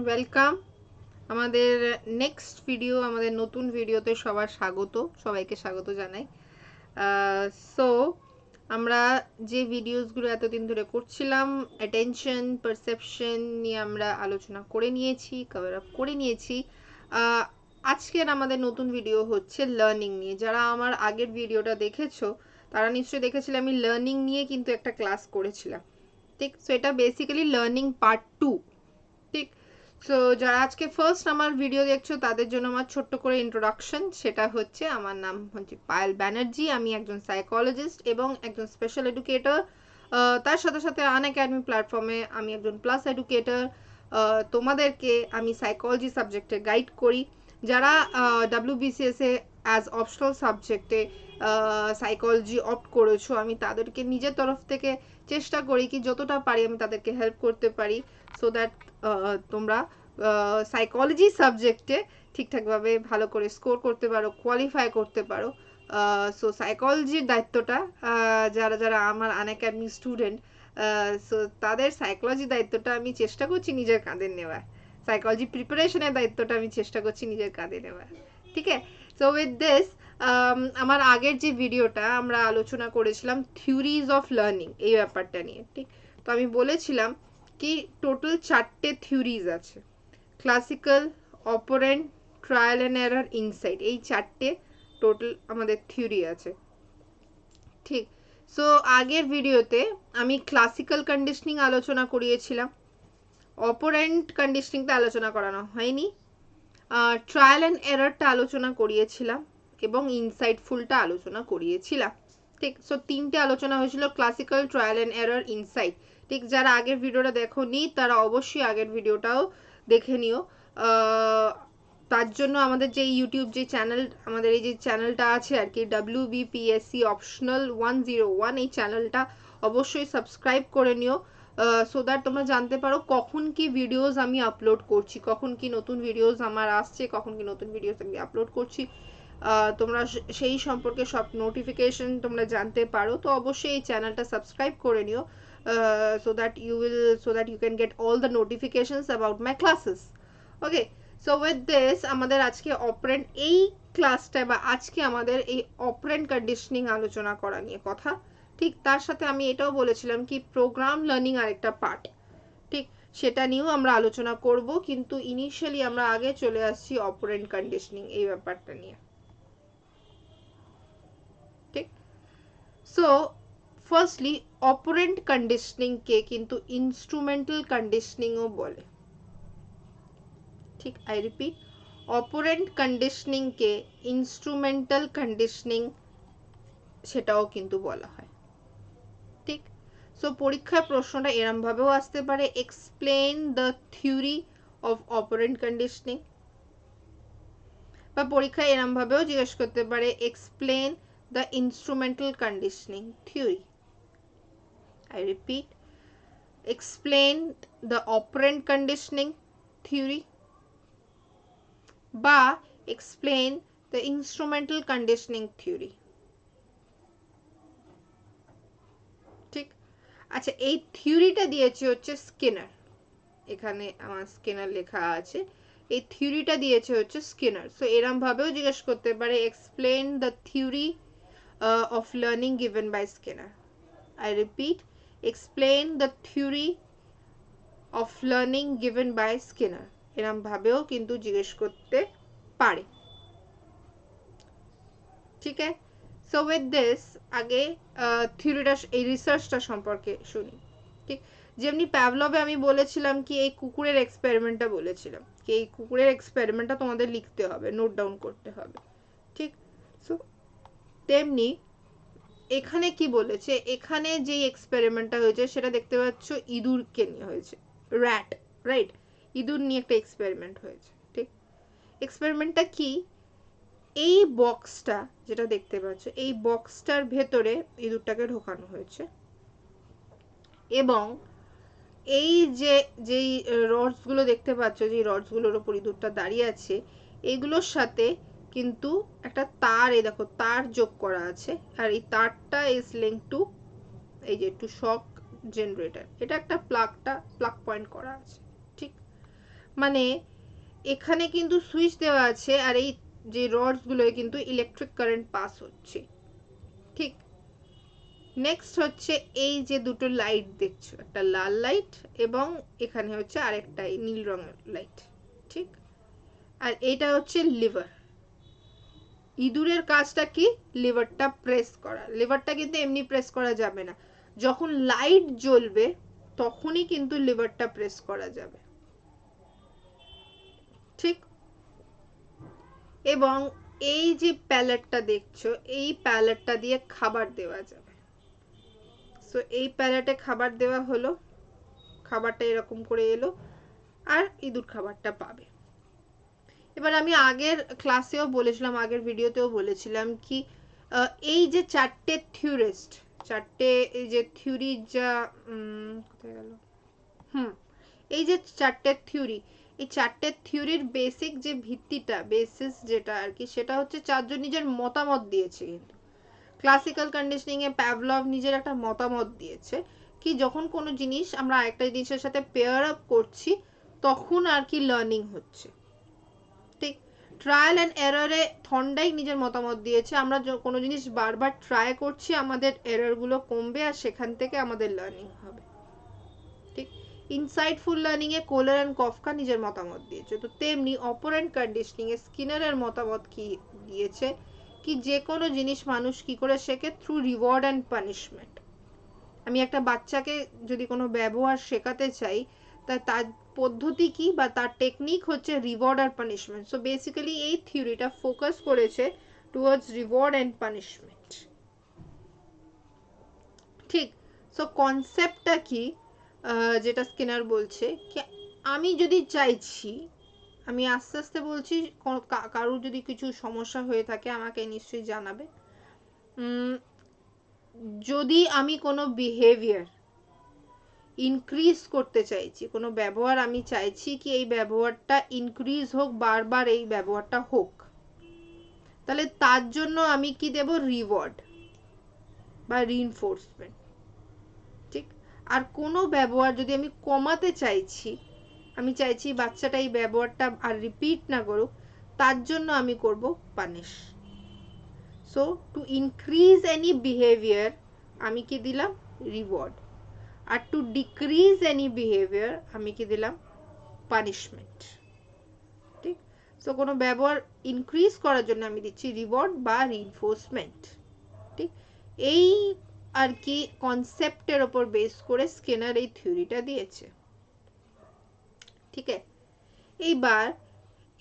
Welcome আমাদের next video, আমাদের নতুন ভিডিওতে সবার স্বাগত, সবাইকে স্বাগত জানাই। সো আমরা যে ভিডিওসগুলো এতদিন ধরে করছিলাম, অ্যাটেনশন পারসেপশন নিয়ে আমরা আলোচনা করে নিয়েছি, কভার আপ করে নিয়েছি। আজকের আমাদের নতুন ভিডিও হচ্ছে লার্নিং নিয়ে। যারা আমার আগের ভিডিওটা দেখেছো তারা নিশ্চয়ই দেখেছিলে আমি লার্নিং নিয়ে কিন্তু একটা ক্লাস করেছিলাম, ঠিক? সো এটা বেসিক্যালি লার্নিং পার্ট 2, ঠিক? সো যারা আজকে ফার্স্ট আমার ভিডিও দেখছো তাদের জন্য আমার ছোট্ট করে ইন্ট্রোডাকশন, সেটা হচ্ছে আমার নাম হচ্ছে পায়েল ব্যানার্জি, আমি একজন সাইকোলজিস্ট এবং একজন স্পেশাল এডুকেটর। তার সাথে সাথে আনএকাডেমি প্ল্যাটফর্মে আমি একজন প্লাস এডুকেটর। তোমাদেরকে আমি সাইকোলজি সাবজেক্টে গাইড করি। যারা WBCS এ অ্যাজ অপশনাল সাবজেক্টে সাইকোলজি অপ্ট করেছো, আমি তাদেরকে নিজের তরফ থেকে চেষ্টা করি কি যতটা পারি আমি তাদেরকে হেল্প করতে পারি, সো দ্যাট তোমরা সাইকোলজি সাবজেক্টে ঠিকঠাকভাবে ভালো করে স্কোর করতে পারো, কোয়ালিফাই করতে পারো। সো সাইকোলজির দায়িত্বটা যারা যারা আমার আনএকাডেমি স্টুডেন্ট, সো তাদের সাইকোলজির দায়িত্বটা আমি চেষ্টা করছি নিজের কাঁধে নেওয়ার, সাইকোলজি প্রিপারেশনের দায়িত্বটা আমি চেষ্টা করছি নিজের কাঁধে নেওয়ার, ঠিক আছে? সো উইথ দিস, আমার আগের যে ভিডিওটা আমরা আলোচনা করেছিলাম থিওরিজ অফ লার্নিং, এই ব্যাপারটা নিয়ে, ঠিক? তো আমি বলেছিলাম কি টোটাল 4টে থিওরিজ আছে: classical, operant, trial and error, insight. এই 4টে টোটাল আমাদের থিওরি আছে, ঠিক? সো আগের ভিডিওতে আমি ক্লাসিক্যাল কন্ডিশনিং আলোচনা করিয়েছিলাম, অপারেন্ট কন্ডিশনিংটা আলোচনা করানো হয়নি, ট্রায়াল অ্যান্ড এররটা আলোচনা করিয়েছিলাম এবং ইনসাইটফুলটা আলোচনা করিয়েছিলাম, ঠিক? সো 3টে আলোচনা হয়েছিল: classical, trial and error, insight, ঠিক? যারা আগের ভিডিওটা দেখোনি তারা অবশ্যই আগের ভিডিওটাও দেখে নিও। তার জন্য আমাদের যে ইউটিউব যে চ্যানেল, আমাদের এই যে চ্যানেলটা আছে আর কি, WBPSC অপশনাল 101, এই চ্যানেলটা অবশ্যই সাবস্ক্রাইব করে নিও, সো দ্যাট তোমরা জানতে পারো কখন কি ভিডিওস আমি আপলোড করছি, কখন কি নতুন ভিডিওস আমার আসছে, কখন কি নতুন ভিডিওস আমি আপলোড করছি। তোমরা সেই সম্পর্কে সব নোটিফিকেশন তোমরা জানতে পারো। তো অবশ্যই এই চ্যানেলটা সাবস্ক্রাইব করে নিও, so that you can get all the notifications about my classes. Okay, so with this আমাদের আজকে অপারেন্ট এই ক্লাসটা বা আজকে আমাদের এই অপারেন্ট কন্ডিশনিং আলোচনা করা নিয়ে কথা, ঠিক? তার সাথে আমি এটাও বলেছিলাম কি প্রোগ্রাম লার্নিং আরেকটা পার্ট, ঠিক? সেটা নিয়েও আমরা আলোচনা করব, কিন্তু ইনিশিয়ালি আমরা আগে চলে আসছি অপারেন্ট কন্ডিশনিং এই ব্যাপারটা নিয়ে, ঠিক? সো ফার্স্টলি অপারেন্ট কন্ডিশনিং কে কিন্তু ইনস্ট্রুমেন্টাল কন্ডিশনিংও বলে, ঠিক? I repeat, operant conditioning K instrumental conditioning সেটাও কিন্তু বলা হয়, ঠিক? সো পরীক্ষায় প্রশ্নটা এরম ভাবেও আসতে পারে: explain the theory of operant conditioning, বা পরীক্ষায় এরম ভাবেও জিজ্ঞেস করতে পারে explain the instrumental conditioning theory. I repeat, explain the operant conditioning theory বা explain the instrumental conditioning theory, ঠিক? আচ্ছা, এই থিওরিটা দিয়েছে হচ্ছে স্কিনার, এখানে আমার স্কিনার লেখা আছে, এই থিওরিটা দিয়েছে হচ্ছে স্কিনার। সো এরম ভাবেও জিজ্ঞেস করতে পারে explain the theory of learning given by Skinner. I repeat, explain the theory of learning given by Skinner, এরম ভাবেও কিন্তু জিজ্ঞেস করতে পারে, ঠিক আছে? সো উইথ দিস আগে থিওরিটা, এই রিসার্চটা সম্পর্কে শুনি, ঠিক? যেমনি প্যাভলভে আমি বলেছিলাম কি এই কুকুরের এক্সপেরিমেন্টটা বলেছিলাম কি এই কুকুরের এক্সপেরিমেন্টটা তোমাদের লিখতে হবে, নোট ডাউন করতে হবে, ঠিক? সো তেমনি এখানে কি বলেছে, এখানে যে এক্সপেরিমেন্টটা হয়েছে সেটা দেখতে পাচ্ছ ইঁদুরকে নিয়ে হয়েছে, র্যাট, রাইট? ইঁদুর নিয়ে একটা এক্সপেরিমেন্ট হয়েছে, ঠিক? এক্সপেরিমেন্টটা কি, এই বক্সটা যেটা দেখতে পাচ্ছ, এই বক্সটার ভেতরে ইঁদুরটাকে ঢোকানো হয়েছে এবং এই যে যেই রডস গুলো দেখতে পাচ্ছ, যে রডস গুলোর উপর ইঁদুরটা দাঁড়িয়ে আছে, এগুলোর সাথে কিন্তু একটা তার, এই দেখো তার যোগ করা আছে, আর এই তারটা ইজ লিঙ্ক টু এই যে টু শক জেনারেটর, এটা একটা প্লাগ পয়েন্ট করা আছে, ঠিক? মানে এখানে কিন্তু সুইচ দেওয়া আছে আর এই যে রডস গুলোয় কিন্তু ইলেকট্রিক কারেন্ট পাস হচ্ছে। ঠিক, নেক্সট হচ্ছে এই যে দুটো লাইট দেখছো, একটা লাল লাইট এবং এখানে হচ্ছে আরেকটা নীল রঙের লাইট। ঠিক, আর এটা হচ্ছে লিভার। ইঁদুরের কাজটা কি? লিভারটা প্রেস করা। লিভারটা কিন্তু এমনি প্রেস করা যাবে না, যখন লাইট জ্বলবে তখনই কিন্তু লিভারটা প্রেস করা যাবে। ঠিক, এবং এই যে প্যালেটটা দেখছো, এই প্যালেটটা দিয়ে খাবার দেওয়া যাবে। সো এই প্যালেটে খাবার দেওয়া হলো, খাবারটা এরকম করে এলো আর ইঁদুর খাবারটা পাবে। এবার আমি আগের ক্লাসেও বলেছিলাম, আগের ভিডিওতেও বলেছিলাম কি এই যে চারটে থিওরিস্ট, চারটে এই যে থিওরি যা কোথায় গেল, এই যে চারটে থিওরি, এই চারটে থিওরির বেসিক যে ভিত্তিটা, বেসিস যেটা আর কি, সেটা হচ্ছে চারজন নিজের মতামত দিয়েছে। কিন্তু ক্লাসিক্যাল কন্ডিশনিং এ প্যাভলভ নিজের একটা মতামত দিয়েছে কি যখন কোনো জিনিস আমরা আরেকটা জিনিসের সাথে পেয়ার আপ করছি তখন আর কি লার্নিং হচ্ছে। ঠিক, ট্রায়াল অ্যান্ড এররে থর্নডাইক নিজের মতামত দিয়েছে, আমরা কোনো জিনিস বারবার ট্রাই করছি আমাদের এররগুলো কমবে আর সেখান থেকে আমাদের লার্নিং হবে। ঠিক, ইনসাইটফুল লার্নিং এ কোলার অ্যান্ড কফকা নিজের মতামত দিয়েছে। তো তেমনি অপারেন্ট কন্ডিশনিং এ স্কিনারের মতামত কি দিয়েছে কি যে কোনো জিনিস মানুষ কি করে শেখে, থ্রু রিওয়ার্ড অ্যান্ড পানিশমেন্ট। আমি একটা বাচ্চাকে যদি কোনো ব্যবহার শেখাতে চাই তার পদ্ধতি কি বা তার টেকনিক হচ্ছে রিওয়ার্ড আর পানিশমেন্ট। সো বেসিক্যালি এই থিওরিটা ফোকাস করেছে টুয়ার্ডস রিওয়ার্ড অ্যান্ড পানিশমেন্ট। ঠিক, সো কনসেপ্টটা কি যেটা স্কিনার বলছে কি, আমি যদি চাইছি, আমি আস্তে আস্তে বলছি, কারোর যদি কিছু সমস্যা হয়ে থাকে আমাকে নিশ্চয়ই জানাবে। যদি আমি কোনো বিহেভিয়ার ইনক্রিজ করতে চাইছি, কোনো ব্যবহার আমি চাইছি কি এই ব্যবহারটা ইনক্রিজ হোক, বারবার এই ব্যবহারটা হোক, তাহলে তার জন্য আমি কি দেব? রিওয়ার্ড বা রিইনফোর্সমেন্ট। ঠিক, আর কোনো ব্যবহার যদি আমি কমাতে চাইছি, আমি চাইছি বাচ্চাটা এই ব্যবহারটা আর রিপিট না করুক, তার জন্য আমি করব punish. So to increase any behaviour আমি কি দিলাম? রিওয়ার্ড। আর টু ডিক্রিজ এনি বিহেভিয়ার আমি কি দিলাম? পানিশমেন্ট। ঠিক, সো কোনো ব্যবহার ইনক্রিজ করার জন্য আমি দিচ্ছি রিওয়ার্ড বা রিইনফোর্সমেন্ট। ঠিক, এই আর কি কনসেপ্টের ওপর বেস করে স্কিনার এই থিওরিটা দিয়েছে। ঠিক আছে, এইবার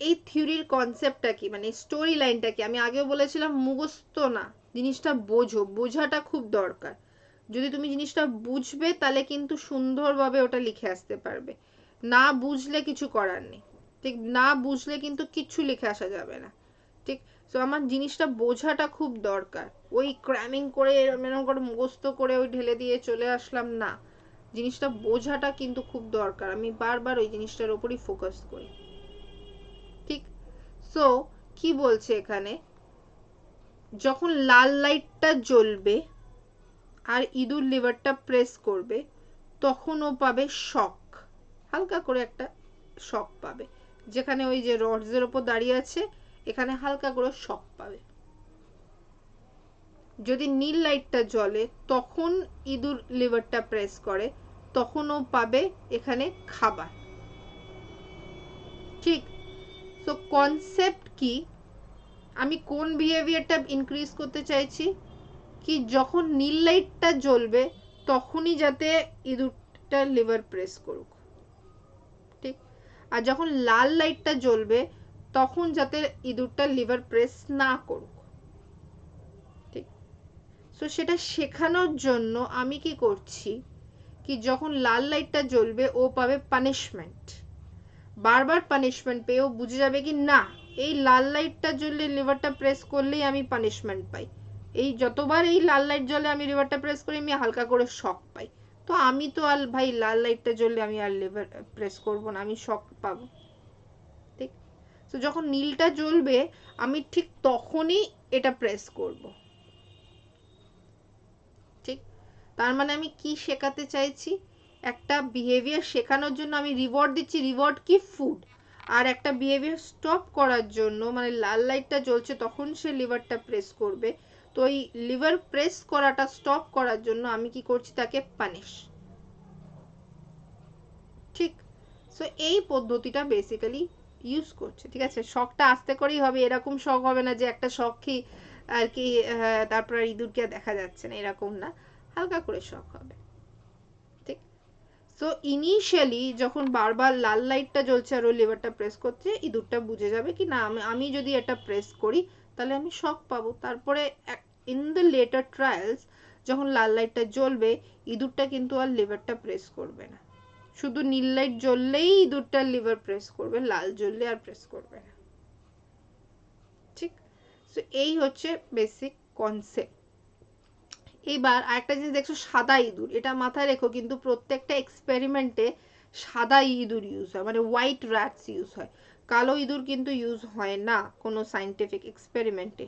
এই থিওরির কনসেপ্টটা কি, মানে স্টোরি লাইনটা কি? আমি আগেও বলেছিলাম মুখস্থ না, জিনিসটা বোঝো, বোঝাটা খুব দরকার। যদি তুমি জিনিসটা বুঝবে তাহলে কিন্তু সুন্দরভাবে ওটা লিখে আসতে পারবে, না বুঝলে কিছু করার নেই। ঠিক, না বুঝলে কিন্তু কিচ্ছু লিখে আসা যাবে না। ঠিক, তো আমার জিনিসটা বোঝাটা খুব দরকার। ওই ক্র্যামিং করে এরকম করে মুখস্থ করে ওই ঢেলে দিয়ে চলে আসলাম না, জিনিসটা বোঝাটা কিন্তু খুব দরকার। আমি বারবার ওই জিনিসটার উপরই ফোকাস করি। ঠিক, সো কি বলছে এখানে, যখন লাল লাইটটা জ্বলবে আর ইঁদুর লিভারটা প্রেস করবে তখন ও পাবে শক, হালকা করে একটা শক পাবে। যেখানে ওই যে রডসের ওপর দাঁড়িয়ে আছে এখানে হালকা করে শক পাবে। যদি নীল লাইটটা জ্বলে তখন ইঁদুর লিভারটা প্রেস করে তখন ও পাবে এখানে খাবার। ঠিক, সো কনসেপ্ট কি, আমি কোন বিহেভিয়ারটা ইনক্রিজ করতে চাইছি কি যখন নীল লাইটটা জ্বলবে তখনই যাতে ইঁদুরটা লিভার প্রেস করুক। ঠিক, আর যখন লাল লাইটটা জ্বলবে তখন যাতে ইঁদুরটা লিভার প্রেস না করুক। ঠিক, সো সেটা শেখানোর জন্য আমি কি করছি কি যখন লাল লাইটটা জ্বলবে ও পাবে পানিশমেন্ট, বারবার পানিশমেন্ট পেয়ে ও বুঝে যাবে কি না এই লাল লাইটটা জ্বললে লিভারটা প্রেস করলেই আমি পানিশমেন্ট পাই, এই যতবার এই লাল লাইট জ্বলে আমি লিভারটা প্রেস করি আমি হালকা করে শক পাই, তো আমি তো আর ভাই লাল লাইটটা জ্বললে আমি আর লিভার প্রেস করব না, আমি শক পাবো। ঠিক, তো যখন নীলটা জ্বলবে আমি ঠিক তখনই এটা প্রেস করব। ঠিক, তার মানে আমি কি শেখাতে চাইছি, একটা বিহেভিয়ার শেখানোর জন্য আমি রিওয়ার্ড দিচ্ছি। রিওয়ার্ড কি? ফুড। আর একটা বিহেভিয়ার স্টপ করার জন্য, মানে লাল লাইটটা জ্বলছে তখন সে লিভারটা প্রেস করবে, তো ওই লিভার প্রেস করাটা স্টপ করার জন্য আমি কি করছি, তাকে পানিশ। ঠিক, সো এই পদ্ধতিটা বেসিক্যালি ইউজ করছে। ঠিক আছে, শখটা আস্তে করেই হবে, এরকম শখ হবে না যে একটা শখই আর কি তারপর ইঁদুরকে দেখা যাচ্ছে না, এরকম না, হালকা করে শখ হবে। ঠিক, সো ইনিশিয়ালি যখন বারবার লাল লাইটটা জ্বলছে আর ও লিভারটা প্রেস করছে, ইঁদুরটা বুঝে যাবে কি না আমি যদি এটা প্রেস করি তাহলে আমি শক পাবো। তারপরে ইন দ্য লেটার ট্রায়ালস যখন লাল লাইটটা জ্বলবে, ইঁদুরটা কিন্তু আর লিভারটা প্রেস করবে না, শুধু নীল লাইট জ্বললেই ইঁদুরটার লিভার প্রেস করবে, লাল জ্বললে আর প্রেস করবে না। ঠিক, সো এই হচ্ছে বেসিক কনসেপ্ট। এবার আরেকটা জিনিস দেখছো, সাদা ইঁদুর, এটা মাথায় রেখো, কিন্তু প্রত্যেকটা এক্সপেরিমেন্টে সাদা ইঁদুর ইউজ হয়, মানে হোয়াইট র্যাটস ইউজ হয়, কালো ইঁদুর কিন্তু ইউজ হয় না কোনো সাইন্টিফিক এক্সপেরিমেন্টে।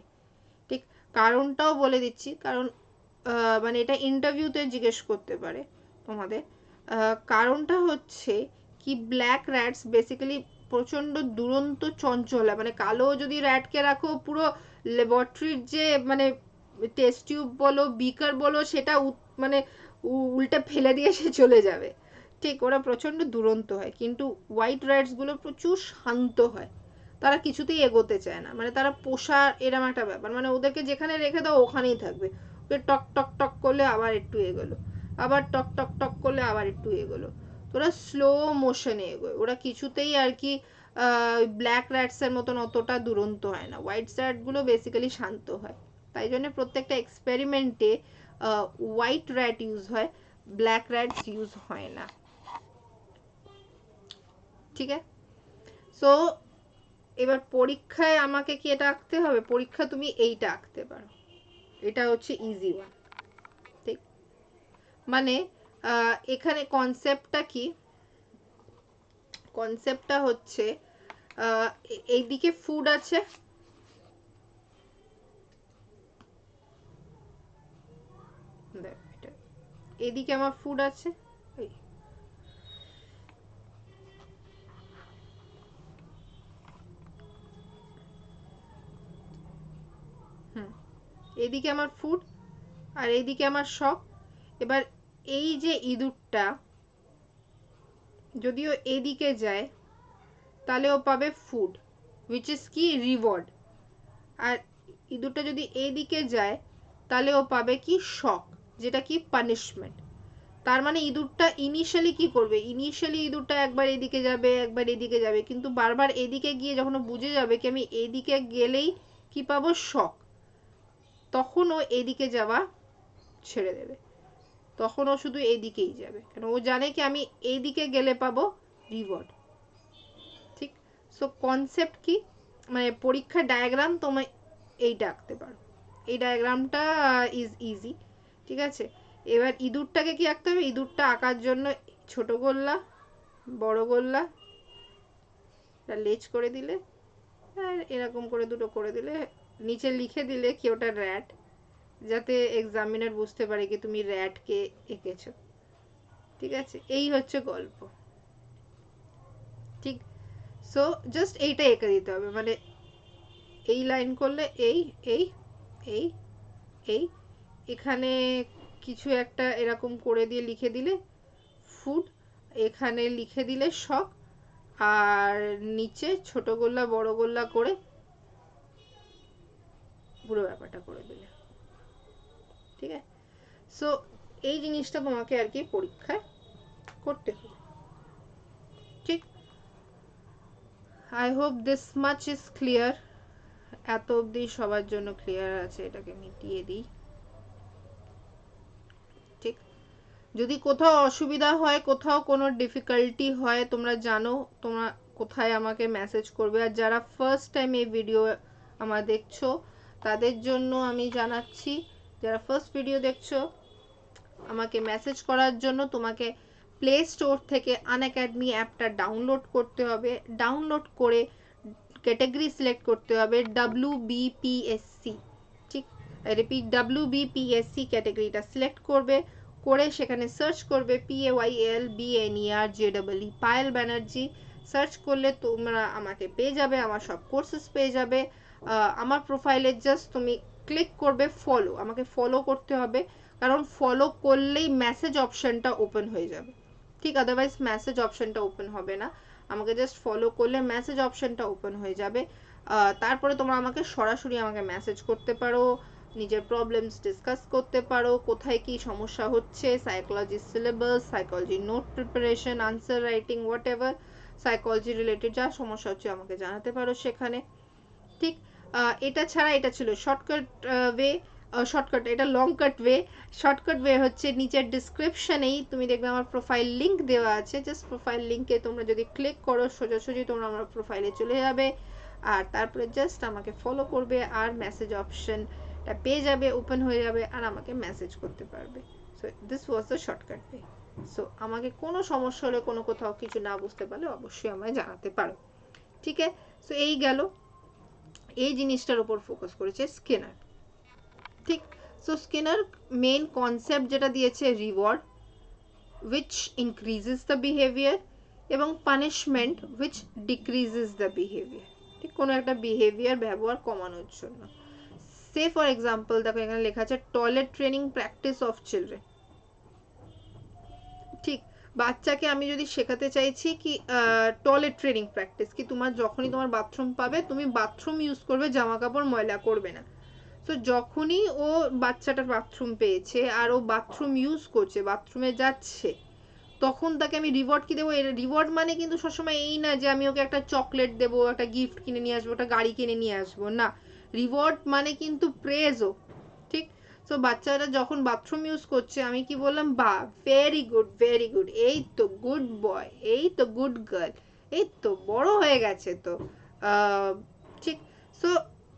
ঠিক, কারণটাও বলে দিচ্ছি, কারণ মানে এটা ইন্টারভিউতে জিজ্ঞেস করতে পারে তোমাদের। কারণটা হচ্ছে কি, ব্ল্যাক র্যাটস বেসিক্যালি প্রচণ্ড দুরন্ত চঞ্চল হয়, মানে কালো যদি র্যাটকে রাখো পুরো ল্যাবরেটরির যে মানে টেস্ট টিউব বলো বিকার বলো সেটা মানে উল্টে ফেলে দিয়ে সে চলে যাবে। ঠিক, ওরা প্রচণ্ড দুরন্ত হয়, কিন্তু হোয়াইট র্যাটসগুলো প্রচুর শান্ত হয়, তারা কিছুতেই এগোতে চায় না, মানে তারা পোষা এরম একটা ব্যাপার, মানে ওদেরকে যেখানে রেখে দাও ওখানেই থাকবে, ওকে টক টক টক করলে আবার একটু এগোলো, আবার টক টক টক করলে আবার একটু এগোলো, ওরা স্লো মোশনে এগোয়, ওরা কিছুতেই আর কি ব্ল্যাক র্যাটসের মতন অতটা দুরন্ত হয় না, হোয়াইট র্যাটগুলো বেসিক্যালি শান্ত হয়। তাই জন্য প্রত্যেকটা এক্সপেরিমেন্টে হোয়াইট র্যাট ইউজ হয়, ব্ল্যাক র্যাটস ইউজ হয় না। ঠিক আছে, সো এবার পরীক্ষায় আমাকে কি এটা আঁকতে হবে, পরীক্ষা তুমি এইটা আঁকতে পারো, এটা হচ্ছে ইজি ওয়ান। ঠিক, মানে এখানে কনসেপ্টটা কি, কনসেপ্টটা হচ্ছে এইদিকে ফুড আছে, এইদিকে আমার ফুড আছে, এইদিকে আমার ফুড আর এইদিকে আমার শখ। এবার এই যে ইঁদুরটা যদিও এদিকে যায় তাহলে ও পাবে ফুড, উইচ ইজ কি রিওয়ার্ড, আর ইঁদুরটা যদি এইদিকে যায় তাহলে ও পাবে কি শক, যেটা কি পানিশমেন্ট। তার মানে ইঁদুরটা ইনিশিয়ালি কি করবে, ইনিশিয়ালি ইঁদুরটা একবার এদিকে যাবে একবার এদিকে যাবে, কিন্তু বারবার এদিকে গিয়ে যখন ও বুঝে যাবে কি আমি এদিকে গেলেই কি পাবো শক, তখন ও এদিকে যাওয়া ছেড়ে দেবে, তখন ও শুধু এইদিকেই যাবে, কারণ ও জানে কি আমি এইদিকে গেলে পাবো রিওয়ার্ড। ঠিক, সো কনসেপ্ট কি, মানে পরীক্ষার ডায়াগ্রাম তোমায় এইটা আঁকতে পারো, এই ডায়াগ্রামটা ইজ ইজি। ঠিক আছে, এবার ইঁদুরটাকে কি আঁকতে হবে, ইঁদুরটা আঁকার জন্য ছোট গোল্লা বড় গোল্লা লেজ করে দিলে আর এরকম করে দুটো করে দিলে, নিচে লিখে দিলে কি ওটা র্যাট, যাতে এক্সামিনার বুঝতে পারে কি তুমি র্যাটকে এঁকেছো। ঠিক আছে, এই হচ্ছে গল্প। ঠিক, সো জাস্ট এইটা এঁকে দিতে হবে, মানে এই লাইন করলে এই এই এই এই এখানে কিছু একটা এরকম করে দিয়ে লিখে দিলে ফুড, এখানে লিখে দিলে শখ, আর নিচে ছোট গোল্লা বড় গোল্লা করে পুরো ব্যাপারটা করে দিলে। ঠিক আছে, সো এই জিনিসটা তোমাকে আর কি পরীক্ষায় করতে হবে। ঠিক, I hope this much is clear, এত অবধি সবার জন্য ক্লিয়ার আছে, এটাকে মিটিয়ে দিই। ঠিক, যদি কোথাও অসুবিধা হয় কোথাও কোনো ডিফিকাল্টি হয় তোমরা জানো, তোমরা কোথায় আমাকে মেসেজ করবে, আর যারা ফার্স্ট টাইম এই ভিডিও আমার দেখছো তাদের জন্য আমি জানাচ্ছি, যারা ফার্স্ট ভিডিও দেখছো আমাকে মেসেজ করার জন্য তোমাকে প্লে স্টোর থেকে আনএকাডেমি অ্যাপটা ডাউনলোড করতে হবে, ডাউনলোড করে ক্যাটাগরি সিলেক্ট করতে হবে WBPSC। ঠিক, রিপিট WBPSC ক্যাটাগরিটা সিলেক্ট করবে, করে সেখানে সার্চ করবে PAYLBNERJEE পায়েল ব্যানার্জি, সার্চ করলে তোমরা আমাকে পেয়ে যাবে, আমার সব কোর্সেস পেয়ে যাবে। আমার প্রোফাইলে জাস্ট তুমি ক্লিক করবে ফলো, আমাকে ফলো করতে হবে, কারণ ফলো করলেই মেসেজ অপশনটা ওপেন হয়ে যাবে, ঠিক, আদারওয়াইজ মেসেজ অপশনটা ওপেন হবে না। আমাকে জাস্ট ফলো করলে মেসেজ অপশনটা ওপেন হয়ে যাবে। তারপরে তোমরা আমাকে সরাসরি আমাকে মেসেজ করতে পারো, নিজের প্রবলেমস ডিসকাস করতে পারো, কোথায় কি সমস্যা হচ্ছে, psychology syllabus, psychology note preparation, answer writing, what ever psychology related যা সমস্যা হচ্ছে আমাকে জানাতে পারো সেখানে, ঠিক। এটা ছাড়া এটা ছিল শর্টকাট ওয়ে, শর্টকাট, এটা লং কাট ওয়ে। শর্টকাট ওয়ে হচ্ছে নিচের ডিসক্রিপশনেই তুমি দেখবে আমার প্রোফাইল লিঙ্ক দেওয়া আছে, জাস্ট প্রোফাইল লিঙ্কে তোমরা যদি ক্লিক করো সোজাসুজি তোমরা আমার প্রোফাইলে চলে যাবে, আর তারপরে জাস্ট আমাকে ফলো করবে আর মেসেজ অপশনটা পেয়ে যাবে, ওপেন হয়ে যাবে, আর আমাকে মেসেজ করতে পারবে। So this was the shortcut way. So আমাকে কোনো সমস্যা হলে, কোনো কোথাও কিছু না বুঝতে পারলে অবশ্যই আমায় জানাতে পারো, ঠিক আছে। সো এই গেল, এই জিনিসটার উপর ফোকাস করেছে স্কিনার, ঠিক। সো স্কিনার মেইন কনসেপ্ট যেটা দিয়েছে reward which increases the behavior এবং punishment which decreases the behavior, ঠিক, কোনো একটা বিহেভিয়ার ব্যবহার কমানোর জন্য। সে ফর এক্সাম্পল দেখো এখানে লেখা আছে toilet training practice of children, ঠিক। বাচ্চাকে আমি যদি শেখাতে চাইছি কি টয়লেট ট্রেনিং প্র্যাকটিস, কি তোমার যখনই তোমার বাথরুম পাবে তুমি বাথরুম ইউজ করবে, জামা কাপড় ময়লা করবে না। তো যখনই ও বাচ্চাটার বাথরুম পেয়েছে আর ও বাথরুম ইউজ করছে, বাথরুমে যাচ্ছে, তখন তাকে আমি রিওয়ার্ড কি দেবো? রিওয়ার্ড মানে কিন্তু সবসময় এই না যে আমি ওকে একটা চকলেট দেবো, একটা গিফট কিনে নিয়ে আসবো, একটা গাড়ি কিনে নিয়ে আসবো, না। রিওয়ার্ড মানে কিন্তু প্রেজও, ঠিক। তো বাচ্চারা যখন বাথরুম ইউজ করছে আমি কি বললাম, বা ভেরি গুড ভেরি গুড, এই তো গুড বয়, এই তো গুড গার্ল, এই তো বড় হয়ে গেছে তো, ঠিক। সো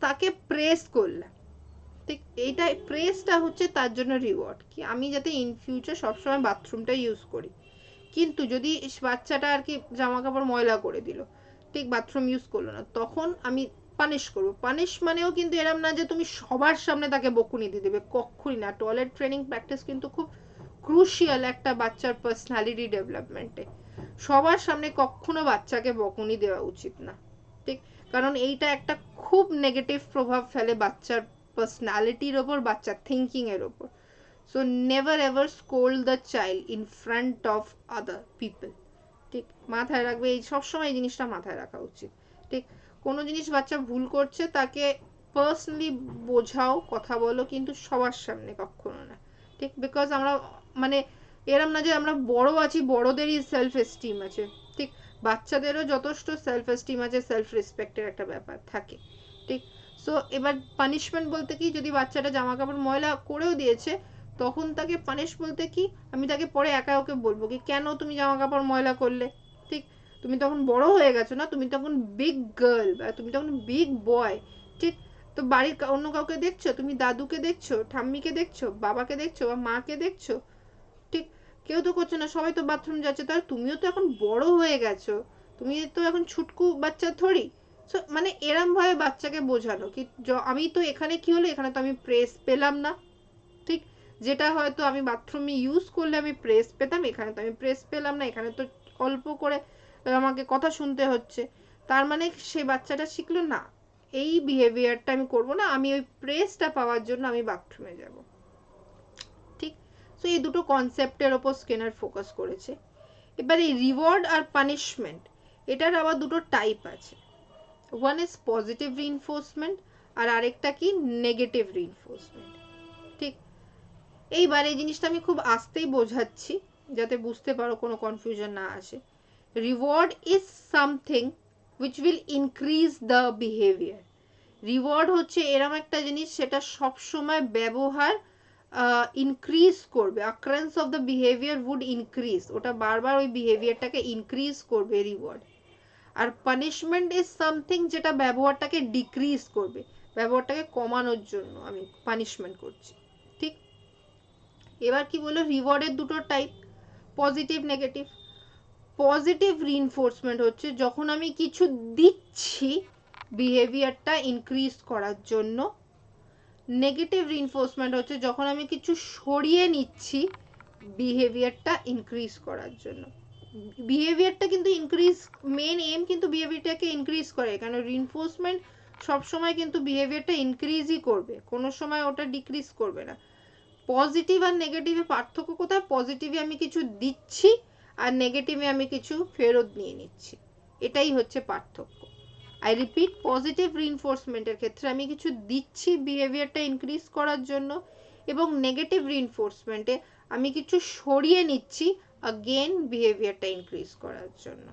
তাকে প্রেস করলাম, ঠিক। এইটাই প্রেসটা হচ্ছে তার জন্য রিওয়ার্ড, কি আমি যাতে ইন ফিউচার সবসময় বাথরুমটা ইউজ করি। কিন্তু যদি বাচ্চাটা আর কি জামা কাপড় ময়লা করে দিল, ঠিক, বাথরুম ইউজ করলো না, তখন আমি পানিশ করবো। পানিশ মানেও কিন্তু এরম না যে তুমি সবার সামনে তাকে বকুনি দিয়ে দেবে, কখনই না। টয়লেট ট্রেনিং প্র্যাকটিস কিন্তু খুব ক্রুশিয়াল একটা বাচ্চার পার্সোনালিটি ডেভেলপমেন্টে। সবার সামনে কখনো বাচ্চাকে বকুনি দেওয়া উচিত না, ঠিক। কারণ এইটা একটা খুব নেগেটিভ প্রভাব ফেলে বাচ্চার পার্সোনালিটির ওপর, বাচ্চার থিঙ্কিং এর ওপর। So never ever scold the child in front of other people, ঠিক। মাথায় রাখবে, এই সবসময় এই জিনিসটা মাথায় রাখা উচিত, ঠিক। কোনো জিনিস বাচ্চা ভুল করছে তাকে পার্সোনালি বোঝাও, কথা বলো, কিন্তু সবার সামনে কখনো না, ঠিক। বিকজ আমরা মানে এরম না যে আমরা বড় আছি, বড়দেরই সেলফ এস্টিম আছে, ঠিক। বাচ্চাদেরও যথেষ্ট সেলফ এস্টিম আছে, সেলফ রেসপেক্টের একটা ব্যাপার থাকে, ঠিক। সো এবার পানিশমেন্ট বলতে কি, যদি বাচ্চাটা জামা কাপড় ময়লা করেও দিয়েছে তখন তাকে পানিশ বলতে কি, আমি তাকে পরে একা ওকে বলবো কি কেন তুমি জামা কাপড় ময়লা করলে, ঠিক। তুমি তখন বড় হয়ে গেছো না, তুমি তখন বিগ গার্ল বা তুমি তখন বিগ বয়, ঠিক। তো বাড়ির অন্য কাউকে দেখছো, তুমি দাদুকে দেখছো, ঠাম্মিকে দেখছো, বাবাকে দেখছো বা মাকে দেখছো, ঠিক। কেউ তো করছে না, সবাই তো বাথরুম যাচ্ছে, তাহলে তুমিও তো এখন বড় হয়ে গেছো, তুমি তো এখন ছুটকু বাচ্চা থরি। সো মানে এরম ভাবে বাচ্চাকে বোঝানো কি আমি তো এখানে কি হলো, এখানে তো আমি প্রেস পেলাম না, ঠিক। যেটা হয়তো আমি বাথরুমে ইউজ করলে আমি প্রেস পেতাম, এখানে তো আমি প্রেস পেলাম না, এখানে তো অল্প করে আমাকে কথা শুনতে হচ্ছে। তার মানে সে বাচ্চাটা শিখলো না, এই বিহেভিয়ারটা আমি করব না, আমি ওই প্রেসটা পাওয়ার জন্য আমি বাথরুমে যাব, ঠিক। সো এই দুটো কনসেপ্টের ওপর স্কিনার ফোকাস করেছে। এবার এই রিওয়ার্ড আর পানিশমেন্ট, এটার আবার দুটো টাইপ আছে। ওয়ান ইজ পজিটিভ রিইনফোর্সমেন্ট আর আরেকটা কি নেগেটিভ রিইনফোর্সমেন্ট, ঠিক। এইবার এই জিনিসটা আমি খুব আস্তেই বোঝাচ্ছি যাতে বুঝতে পারো, কোনো কনফিউশন না আসে। Reward is something which will increase the behaviour. Reward হচ্ছে এরম একটা জিনিস সেটা সবসময় ব্যবহার ইনক্রিজ করবে, occurrence of the behaviour would increase, ওটা বারবার ওই বিহেভিয়ারটাকে ইনক্রিজ করবে রিওয়ার্ড। আর পানিশমেন্ট ইজ সামথিং যেটা ব্যবহারটাকে ডিক্রিজ করবে, ব্যবহারটাকে কমানোর জন্য আমি পানিশমেন্ট করছি, ঠিক। এবার কি বললো, রিওয়ার্ডের দুটো type, positive negative. Positive reinforcement হচ্ছে যখন আমি কিছু দিচ্ছি বিহেভিয়ারটা ইনক্রিজ করার জন্য। নেগেটিভ রিইনফোর্সমেন্ট হচ্ছে যখন আমি কিছু সরিয়ে নিচ্ছি বিহেভিয়ারটা ইনক্রিজ করার জন্য, বিহেভিয়ারটা কিন্তু ইনক্রিজ, মেন এম কিন্তু বিহেভিয়ারটাকে ইনক্রিজ করে, কারণ রিইনফোর্সমেন্ট সবসময় কিন্তু বিহেভিয়ারটা ইনক্রিজই করবে, কোনো সময় ওটা ডিক্রিজ করবে না। পজিটিভ আর নেগেটিভে পার্থক্য কোথায়? পজিটিভে আমি কিছু দিচ্ছি আর নেগেটিভে আমি কিছু ফেরত নিয়ে নিচ্ছি, এটাই হচ্ছে পার্থক্য। আই রিপিট, পজিটিভ রিইনফোর্সমেন্টের ক্ষেত্রে আমি কিছু দিচ্ছি বিহেভিয়ারটা ইনক্রিজ করার জন্য, এবং নেগেটিভ রিইনফোর্সমেন্টে আমি কিছু সরিয়ে নিচ্ছি আগেন বিহেভিয়ারটা ইনক্রিজ করার জন্য।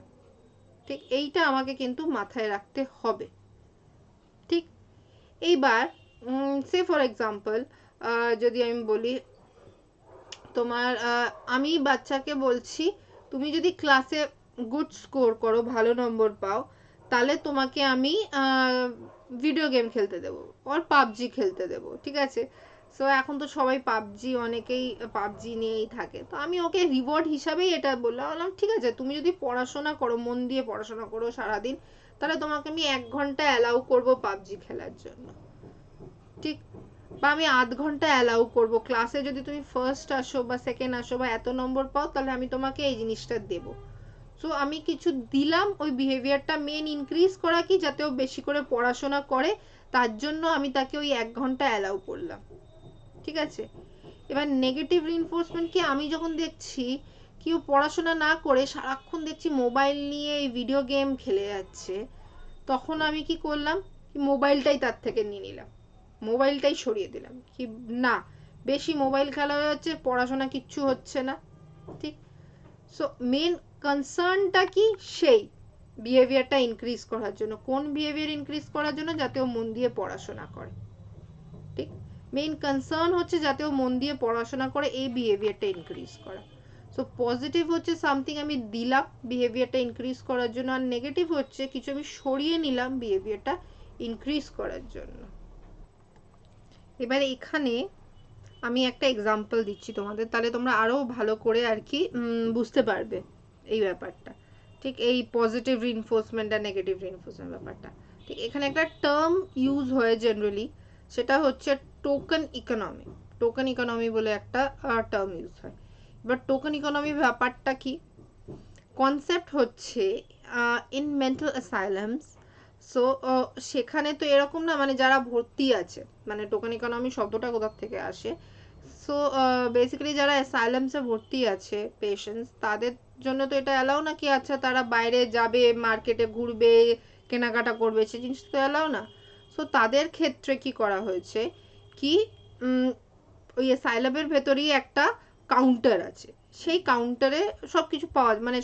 ঠিক, এইটা আমাকে কিন্তু মাথায় রাখতে হবে। ঠিক, এইবার সে ফর এক্সাম্পল যদি আমি বলি তোমার, আমি বাচ্চাকে বলছি তুমি যদি ক্লাসে গুড স্কোর করো, ভালো নম্বর পাও, তাহলে তোমাকে আমি ভিডিও গেম খেলতে দেবো, আর পাবজি খেলতে দেবো, ঠিক আছে? সো এখন তো সবাই পাবজি, অনেকেই পাবজি নিয়েই থাকে, তো আমি ওকে রিওয়ার্ড হিসাবেই এটা বললাম, ঠিক আছে তুমি যদি পড়াশোনা করো, মন দিয়ে পড়াশোনা করো সারাদিন, তাহলে তোমাকে আমি 1 ঘন্টা অ্যালাউ করবো পাবজি খেলার জন্য। ঠিক, বা আমি আধ ঘন্টা অ্যালাউ করবো, ক্লাসে যদি তুমি ফার্স্ট আসো বা সেকেন্ড আসো বা এত নম্বর পাও, তাহলে আমি তোমাকে এই জিনিসটা দেবো। সো আমি কিছু দিলাম, ওই বিহেভিয়ারটা মেন ইনক্রিজ করা কি, যাতে ও বেশি করে পড়াশোনা করে, তার জন্য আমি তাকে ওই 1 ঘন্টা অ্যালাউ করলাম, ঠিক আছে? এবার নেগেটিভ রিইনফোর্সমেন্ট কি, আমি যখন দেখছি কেউ পড়াশোনা না করে সারাক্ষণ দেখছি মোবাইল নিয়ে এই ভিডিও গেম খেলে যাচ্ছে, তখন আমি কি করলাম, মোবাইলটাই তার থেকে নিয়ে নিলাম, মোবাইলটাই সরিয়ে দিলাম, কি না বেশি মোবাইল খেলা হয়ে যাচ্ছে, পড়াশোনা কিচ্ছু হচ্ছে না। ঠিক, সো মেন কনসার্নটা কি, সেই বিহেভিয়ারটা ইনক্রিজ করার জন্য। কোন বিহেভিয়ার ইনক্রিজ করার জন্য? যাতে ও মন দিয়ে পড়াশোনা করে। ঠিক, মেইন কনসার্ন হচ্ছে যাতে ও মন দিয়ে পড়াশোনা করে, এই বিহেভিয়ারটা ইনক্রিজ করা। সো পজিটিভ হচ্ছে সামথিং আমি দিলাম বিহেভিয়ারটা ইনক্রিজ করার জন্য, আর নেগেটিভ হচ্ছে কিছু আমি সরিয়ে নিলাম বিহেভিয়ারটা ইনক্রিজ করার জন্য। এবার এখানে আমি একটা এক্সাম্পল দিচ্ছি তোমাদের, তাহলে তোমরা আরো ভালো করে আর কি বুঝতে পারবে এই ব্যাপারটা। ঠিক, এই পজিটিভ রিইনফোর্সমেন্ট আর নেগেটিভ রিইনফোর্সমেন্ট ব্যাপারটা। ঠিক, এখানে একটা টার্ম ইউজ হয় জেনারেলি, সেটা হচ্ছে টোকেন ইকোনমি। টোকেন ইকোনমি বলে একটা টার্ম ইউজ হয়। এবার টোকেন ইকোনমি ব্যাপারটা কি, কনসেপ্ট হচ্ছে ইন মেন্টাল অ্যাসাইলামস। সো সেখানে তো এরকম না, মানে যারা ভর্তি আছে, মানে টোকেন ইকোনমি শব্দটা কোথা থেকে আসে, সো বেসিক্যালি যারা অ্যাসাইলামসে ভর্তি আছে পেশেন্টস, তাদের জন্য তো এটা অ্যালাউ না কি আচ্ছা তারা বাইরে যাবে, মার্কেটে ঘুরবে, কেনাকাটা করবে, সে জিনিস তো অ্যালাউ না। সো তাদের ক্ষেত্রে কি করা হয়েছে কি, ওই অ্যাসাইলামের ভেতরেই একটা কাউন্টার আছে, সেই কাউন্টারে সব কিছু পাওয়া যায়, মানে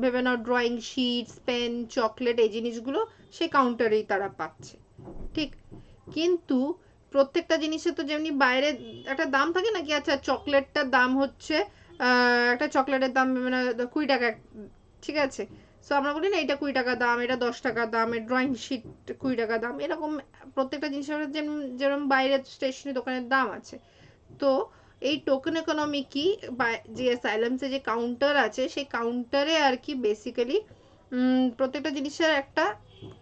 ভেবে নাও ড্রয়িং শিটস, পেন, চকলেট, এই জিনিসগুলো সেই কাউন্টারেই তারা পাচ্ছে। ঠিক, কিন্তু প্রত্যেকটা জিনিসের তো যেমনি বাইরে একটা দাম থাকে নাকি, আচ্ছা চকলেটটার দাম হচ্ছে একটা চকলেটের দাম মানে 20 টাকা, ঠিক আছে? সো আমরা বলি না এটা 20 টাকা দাম, এটা 10 টাকা দাম, এর ড্রয়িং শিট 20 টাকা দাম, এরকম প্রত্যেকটা জিনিসের যেরকম বাইরে স্টেশনারি দোকানের দাম আছে। তো এই টোকেন ইকোনমি কি, যে অ্যাসাইলামসে যে কাউন্টার আছে, সেই কাউন্টারে আর কি বেসিক্যালি প্রত্যেকটা জিনিসের একটা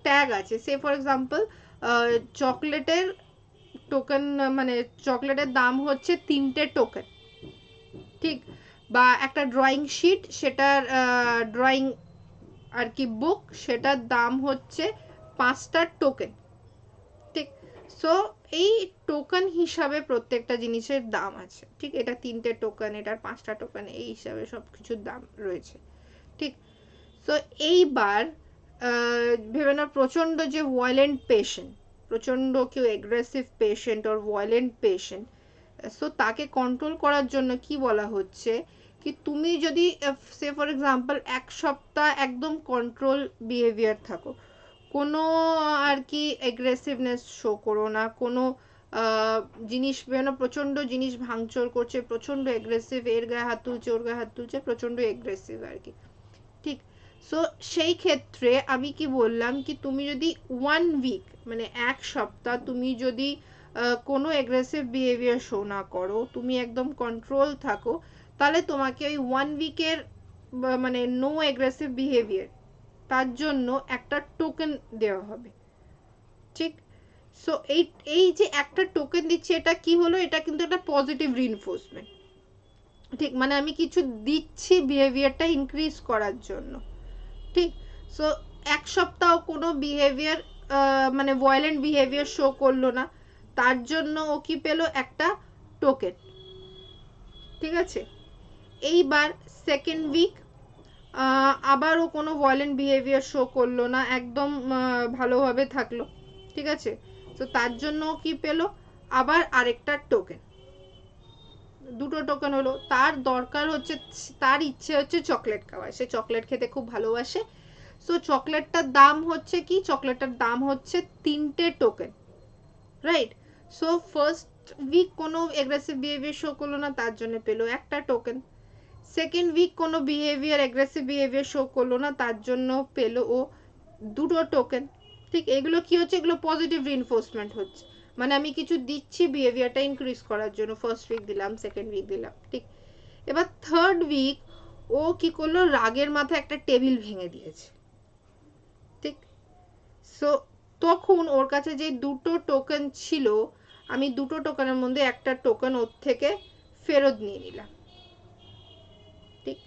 ট্যাগ আছে। সে ফর এক্সাম্পল চকলেটের টোকেন, মানে চকলেটের দাম হচ্ছে 3টে টোকেন, ঠিক, বা একটা ড্রয়িং শিট, সেটার ড্রয়িং আর কি বুক, সেটার দাম হচ্ছে 5টা টোকেন। ঠিক, সো এই টোকেন হিসাবে প্রত্যেকটা জিনিসের দাম আছে। ঠিক, এটা 3টে টোকেন, এটার 5টা টোকেন, এই হিসাবে সব কিছুর দাম রয়েছে। ঠিক, সো এইবার ভেবে নাও প্রচন্ড যে ভায়োলেন্ট পেশেন্ট, প্রচন্ড কেউ এগ্রেসিভ পেশেন্ট ওর ভায়োলেন্ট পেশেন্ট, সো তাকে কন্ট্রোল করার জন্য কি বলা হচ্ছে কি, তুমি যদি সে ফর এক্সাম্পল 1 সপ্তাহ একদম কন্ট্রোল বিহেভিয়ার থাকো, কোনো আর কি এগ্রেসিভনেস শো করো না, কোনো জিনিস বেরোনো, প্রচন্ড জিনিস ভাঙচুর করছে, প্রচন্ড এগ্রেসিভ, এর গায়ে হাত তুলছে, ওর গায়ে হাত তুলছে, প্রচন্ড এগ্রেসিভ আর কি। ঠিক, সো সেই ক্ষেত্রে আমি কি বললাম কি, তুমি যদি 1 উইক মানে 1 সপ্তাহ তুমি যদি কোনো এগ্রেসিভ বিহেভিয়ার শো না করো, তুমি একদম কন্ট্রোল থাকো, তাহলে তোমাকে ওই 1 উইকের মানে নো এগ্রেসিভ বিহেভিয়ার, তার জন্য একটা টোকেন দেওয়া হবে। ঠিক, সো এই যে একটা টোকেন দিচ্ছে, এটা কি হলো, এটা কিন্তু একটা পজিটিভ রিইনফোর্সমেন্ট। ঠিক, মানে আমি কিছু দিচ্ছি বিহেভিয়ারটা ইনক্রিজ করার জন্য। ঠিক, সো এক সপ্তাহ কোনো বিহেভিয়ার মানে ভায়োলেন্ট বিহেভিয়ার শো করলো না, তার জন্য ও কি পেলো, একটা টোকেন। ঠিক আছে, এইবার সেকেন্ড উইক আবার ও কোনো ভায়োলেন্ট বিহেভিয়ার শো করলো না, একদম ভালোভাবে থাকলো। ঠিক আছে, তো তার জন্য কি পেলো, আবার আরেকটা টোকেন, দুটো টোকেন হলো। তার দরকার হচ্ছে, তার ইচ্ছে হচ্ছে চকলেট খাওয়ার, সে চকলেট খেতে খুব ভালোবাসে। সো চকলেটটার দাম হচ্ছে কি, চকলেটটার দাম হচ্ছে 3টে token, right. So first week কোনো এগ্রেসিভ বিহেভিয়ার শো করলো না, তার জন্য পেলো একটা টোকেন। সেকেন্ড উইক কোনো বিহেভিয়ার এগ্রেসিভ বিহেভিয়ার শো করলো না, তার জন্য পেলো ও দুটো টোকেন। ঠিক, এগুলো কি হচ্ছে, এগুলো পজিটিভ রিইনফোর্সমেন্ট হচ্ছে, মানে আমি কিছু দিচ্ছি বিহেভিয়ারটা ইনক্রিজ করার জন্য। ফার্স্ট উইক দিলাম, সেকেন্ড উইক দিলাম। ঠিক, এবার থার্ড উইক ও কি করলো, রাগের মাথায় একটা টেবিল ভেঙে দিয়েছে। ঠিক, সো তখন ওর কাছে যে দুটো টোকেন ছিল, আমি দুটো টোকেনের মধ্যে একটা টোকেন ওর থেকে ফেরত নিয়ে নিলাম। ঠিক,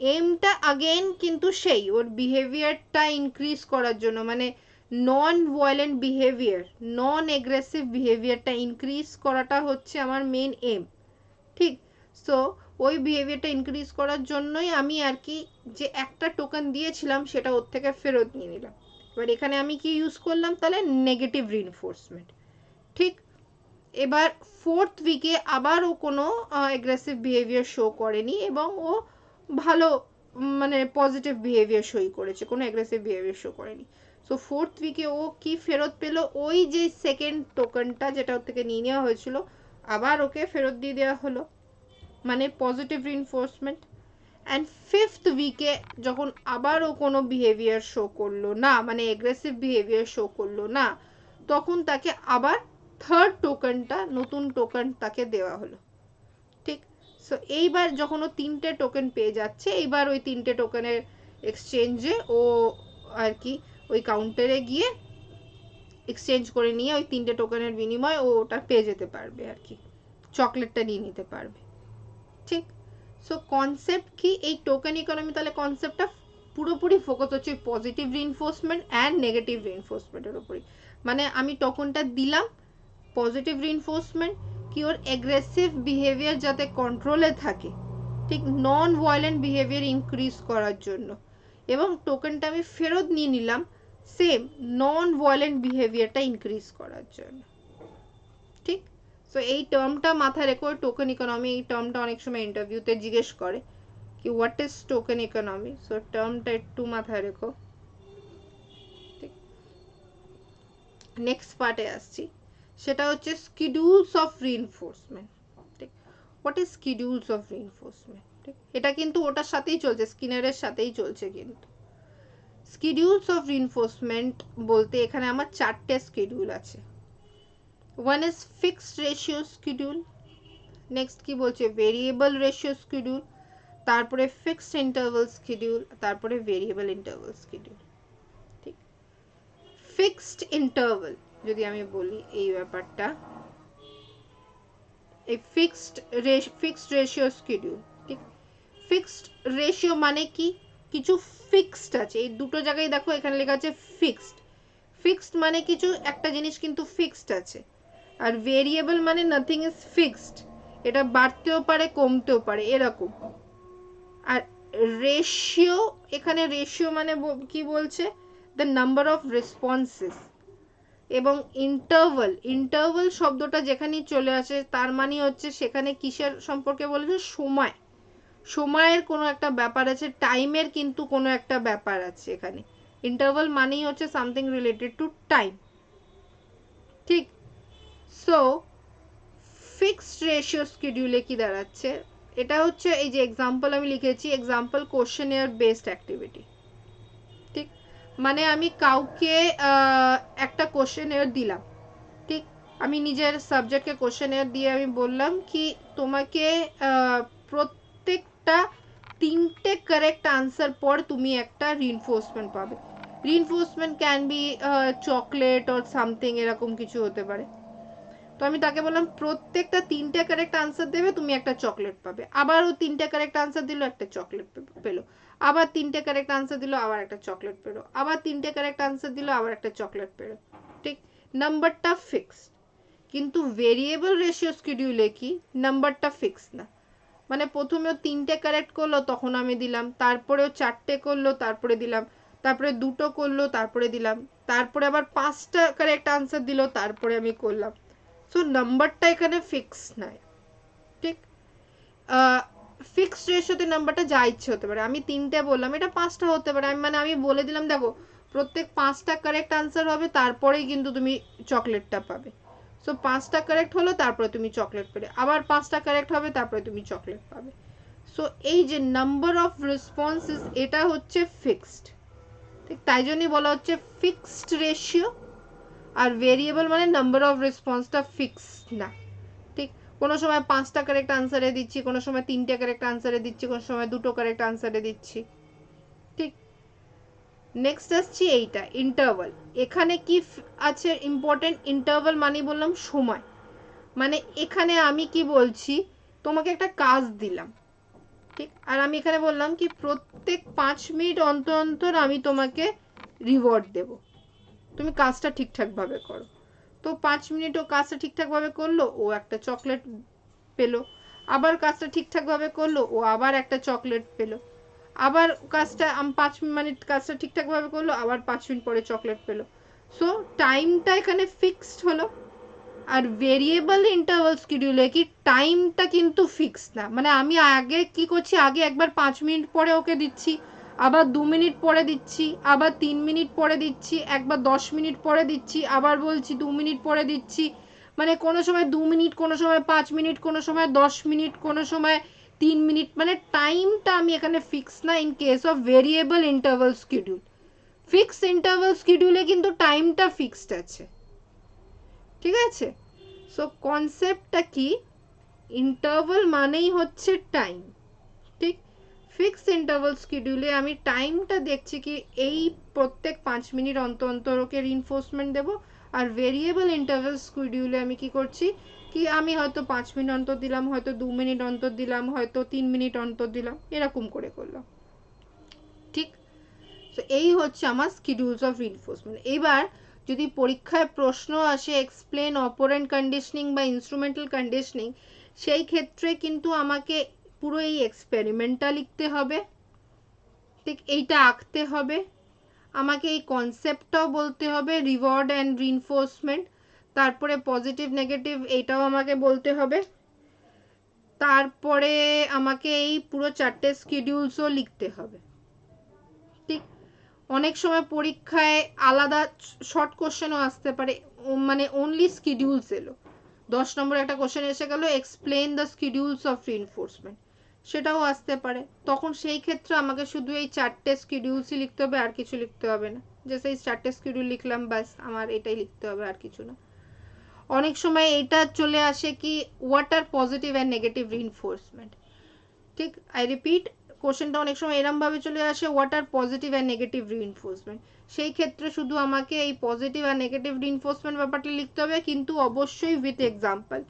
এমটা আগেন কিন্তু সেই ওর বিহেভিয়ারটা ইনক্রিজ করার জন্য, মানে নন ভায়োলেন্ট বিহেভিয়ার, নন এগ্রেসিভ বিহেভিয়ারটা ইনক্রিজ করাটা হচ্ছে আমার মেন এম। ঠিক, সো ওই বিহেভিয়ারটা ইনক্রিজ করার জন্যই আমি আর কি যে একটা টোকেন দিয়েছিলাম সেটা ওর থেকে ফেরত নিয়ে নিলাম। এবার এখানে আমি কি ইউজ করলাম, তাহলে নেগেটিভ রিইনফোর্সমেন্ট। ঠিক, এবার ফোর্থ উইকে আবার ও কোনো এগ্রেসিভ বিহেভিয়ার শো করেনি এবং ও ভালো মানে পজিটিভ বিহেভিয়ার শোই করেছে, কোনো এগ্রেসিভ বিহেভিয়ার শো করেনি। সো ফোর্থ উইকে ও কি ফেরত পেলো, ওই যে সেকেন্ড টোকেনটা যেটা ওর থেকে নিয়ে নেওয়া হয়েছিল, আবার ওকে ফেরত দিয়ে দেওয়া হলো, মানে পজিটিভ রিইনফোর্সমেন্ট। অ্যান্ড ফিফথ উইকে যখন আবার ও কোনো বিহেভিয়ার শো করলো না, মানে এগ্রেসিভ বিহেভিয়ার শো করলো না, তখন তাকে আবার থার্ড টোকেনটা, নতুন টোকেন তাকে দেওয়া হলো। ঠিক, সো এইবার যখন ও 3টে টোকেন পেয়ে যাচ্ছে, এইবার ওই 3টে টোকেনের এক্সচেঞ্জে ও আর কি ওই কাউন্টারে গিয়ে এক্সচেঞ্জ করে নিয়ে ওই 3টে টোকেনের বিনিময়ে ও ওটা পেয়ে যেতে পারবে আর কি, চকলেটটা নিয়ে নিতে পারবে। ঠিক, সো কনসেপ্ট কি, এই টোকেন ইকোনমি তাহলে কনসেপ্টটা পুরোপুরি ফোকাস হচ্ছে পজিটিভ রিইনফোর্সমেন্ট অ্যান্ড নেগেটিভ রিইনফোর্সমেন্টের উপরই। মানে আমি টোকেনটা দিলাম পজিটিভ রিইনফোর্সমেন্ট, কি ওর এগ্রেসিভ বিহেভিয়ার যাতে কন্ট্রোলে থাকে, ঠিক, নন ভায়োলেন্ট বিহেভিয়ার ইনক্রিজ করার জন্য, এবং টোকেনটা আমি ফেরত নিয়ে নিলাম সেম নন ভায়োলেন্ট বিহেভিয়ারটা ইনক্রিজ করার জন্য। ঠিক, সো এই টার্মটা মাথায় রেখো, টোকেন ইকোনমি, এই টার্মটা অনেক সময় ইন্টারভিউতে জিজ্ঞেস করে কি what is token economy, so টার্মটা একটু মাথায় রেখো। ঠিক, নেক্সট পার্টে আসছি, সেটা হচ্ছে স্কিডিউলস অফ রিইনফোর্সমেন্ট। ঠিক, what is schedules of reinforcement. ঠিক, এটা কিন্তু ওটার সাথেই চলছে, স্কিনারের সাথেই চলছে। কিন্তু স্কিডিউলস অফ রিইনফোর্সমেন্ট বলতে এখানে আমার 4টে স্কিডিউল আছে। One is fixed ratio schedule, next কি বলছে ভেরিয়েবল রেশিও স্কিডিউল, তারপরে ফিক্সড ইন্টারভাল স্কিডিউল, তারপরে ভেরিয়েবল ইন্টারভাল স্কিডিউল। ঠিক, ফিক্সড ইন্টারভাল যদি আমি বলি এই ব্যাপারটা, এই ফিক্সড রেশিও স্কিডিউল। ঠিক, ফিক্সড রেশিও মানে কি, কিছু ফিক্সড আছে, এই দুটো জায়গায় দেখো এখানে লেখা আছে ফিক্সড। ফিক্সড মানে কিছু একটা জিনিস কিন্তু ফিক্সড আছে, আর ভেরিয়েবল মানে নাথিং ইজ ফিক্সড, এটা বাড়তেও পারে কমতেও পারে এরকম। আর রেশিও, এখানে রেশিও মানে কি বলছে, দ্য নাম্বার অফ রেসপন্সেস। এবং ইন্টারভাল, ইন্টারভাল শব্দটা যেখানেই চলে আসে তার মানে হচ্ছে সেখানে কিসের সম্পর্কে বলেছে, সময়, সময়ের কোনো একটা ব্যাপার আছে, টাইমের কিন্তু কোনো একটা ব্যাপার আছে এখানে। ইন্টারভাল মানেই হচ্ছে সামথিং রিলেটেড টু টাইম। ঠিক, সো ফিক্সড রেশিও স্কিডিউলে কি দাঁড়াচ্ছে, এটা হচ্ছে এই যে এক্সাম্পল আমি লিখেছি, এক্সাম্পল কোশ্চেনিয়ার বেসড অ্যাক্টিভিটি। ঠিক, মানে আমি কাউকে একটা কোশ্চেনিয়ার দিলাম। ঠিক, আমি নিজের সাবজেক্টকে কোশ্চেনিয়ার দিয়ে আমি বললাম কি তোমাকে প্রত্যেকটা 3টে কারেক্ট আনসার পর তুমি একটা রিইনফোর্সমেন্ট পাবে। Reinforcement can be chocolate or something, এরকম কিছু হতে পারে। তো আমি তাকে বললাম প্রত্যেকটা 3টে কারেক্ট আনসার দেবে, তুমি একটা চকলেট পাবে। আবারও 3টে কারেক্ট আনসার দিল, একটা চকলেট পেলো। আবার 3টে কারেক্ট আনসার দিল, আবার একটা চকলেট পেলো। আবার 3টে কারেক্ট আনসার দিল, আবার একটা চকলেট পেলো। ঠিক, নাম্বারটা ফিক্স। কিন্তু ভেরিয়েবল রেশিও শিডিউলে কি নাম্বারটা ফিক্স না, মানে প্রথমে ও 3টে কারেক্ট করলো তখন আমি দিলাম, তারপরেও 4টে করলো তারপরে দিলাম, তারপরে 2টো করলো তারপরে দিলাম, তারপরে আবার 5টা কারেক্ট আনসার দিল তারপরে আমি করলাম। সো নাম্বারটা এখানে ফিক্স নাই। ঠিক, ফিক্সড রেশিওতে নাম্বারটা যা ইচ্ছে হতে পারে। আমি 3টে বললাম, এটা 5টা হতে পারে। আমি বলে দিলাম দেখো প্রত্যেক 5টা কারেক্ট আনসার হবে, তারপরেই কিন্তু তুমি চকলেটটা পাবে। সো 5টা কারেক্ট হলো, তারপরে তুমি চকলেট পেলে। আবার 5টা কারেক্ট হবে, তারপরে তুমি চকলেট পাবে। সো এই যে নাম্বার অফ রেসপন্সেস, এটা হচ্ছে ফিক্সড। ঠিক, তাই জন্যই বলা হচ্ছে ফিক্সড রেশিও। আর ভেরিয়েবল মানে নাম্বার অফ রেসপন্সটা ফিক্সড না। ঠিক, কোনো সময় 5টা কারেক্ট আনসারে দিচ্ছি, কোনো সময় 3টে কারেক্ট আনসারে দিচ্ছি, কোনো সময় 2টো কারেক্ট আনসারে দিচ্ছি। ঠিক, নেক্সট আসছি এইটা ইন্টারভাল। এখানে কি আছে ইম্পর্টেন্ট? ইন্টারভাল মানে বললাম সময়। মানে এখানে আমি কি বলছি, তোমাকে একটা কাজ দিলাম, ঠিক, আর আমি এখানে বললাম কি প্রত্যেক 5 মিনিট অন্তর অন্তর আমি তোমাকে রিওয়ার্ড দেব, তুমি কাজটা ঠিকঠাকভাবে করো। তো 5 মিনিট ও কাজটা ঠিকঠাকভাবে করলো, ও একটা চকলেট পেলো। আবার কাজটা ঠিকঠাকভাবে করলো, ও আবার একটা চকলেট পেলো। আবার কাজটা 5 মিনিট কাজটা ঠিকঠাকভাবে করলো, আবার 5 মিনিট পরে চকলেট পেলো। সো টাইমটা এখানে ফিক্সড হলো। আর ভেরিয়েবল ইন্টারভাল শিডিউলে কি টাইমটা কিন্তু ফিক্সড না, মানে আমি আগে কি করছি, আগে একবার 5 মিনিট পরে ওকে দিচ্ছি, আবার 2 মিনিট পরে দিচ্ছি, আবার 3 মিনিট পরে দিচ্ছি, একবার 10 মিনিট পরে দিচ্ছি, আবার বলছি 2 মিনিট পরে দিচ্ছি। মানে কোনো সময় 2 মিনিট, কোনো সময় 5 মিনিট, কোনো সময় 10 মিনিট, কোনো সময় 3 মিনিট, মানে টাইমটা আমি এখানে ফিক্স না in case of variable interval schedule. Fixed interval শিডিউলে কিন্তু টাইমটা ফিক্সড আছে। ঠিক আছে, সো কনসেপ্টটা কি, ইন্টারভাল মানেই হচ্ছে টাইম। ঠিক, ফিক্সড ইন্টারভাল শিডিউলে আমি টাইমটা দেখছি কি এই প্রত্যেক 5 মিনিট অন্তর অন্তর ওকে রিইনফোর্সমেন্ট দেবো। আর ভেরিয়েবল ইন্টারভাল শিডিউলে আমি কি করছি কি আমি হয়তো 5 মিনিট অন্তর দিলাম, হয়তো 2 মিনিট অন্তর দিলাম, হয়তো 3 মিনিট অন্তর দিলাম, এরকম করে করলাম। ঠিক, তো এই হচ্ছে আমার শিডিউলস অফ রিইনফোর্সমেন্ট। এবার যদি পরীক্ষায় প্রশ্ন আসে এক্সপ্লেন অপারেন্ট কন্ডিশনিং বা ইনস্ট্রুমেন্টাল কন্ডিশনিং, সেই ক্ষেত্রে কিন্তু আমাকে পুরো এই এক্সপেরিমেন্টটা লিখতে হবে। ঠিক, এইটা আঁকতে হবে, আমাকে এই কনসেপ্টটাও বলতে হবে রিওয়ার্ড অ্যান্ড রিইনফোর্সমেন্ট, তারপরে পজিটিভ নেগেটিভ এইটাও আমাকে বলতে হবে, তারপরে আমাকে এই পুরো 4টে শিডিউলসও লিখতে হবে। ঠিক, অনেক সময় পরীক্ষায় আলাদা শর্ট কোশ্চেনও আসতে পারে, মানে অনলি শিডিউলস এলো, 10 নম্বর একটা কোশ্চেন এসে গেল explain the schedules of reinforcement, সেটাও আসতে পারে। তখন সেই ক্ষেত্রে আমাকে শুধু এই 4টে শিডিউলসই লিখতে হবে, আর কিছু লিখতে হবে না, যে সেই 4টে শিডিউল লিখলাম ব্যাস, আমার এটাই লিখতে হবে, আর কিছু না। অনেক সময় এটা চলে আসে কি what are positive and negative reinforcement. ঠিক, আই রিপিট, কোশ্চেনটা অনেক সময় এরম ভাবে চলে আসে what are positive and negative reinforcement. সেই ক্ষেত্রে শুধু আমাকে এই পজিটিভ আর নেগেটিভ রিইনফোর্সমেন্ট ব্যাপারটা লিখতে হবে, কিন্তু অবশ্যই উইথ এক্সাম্পল।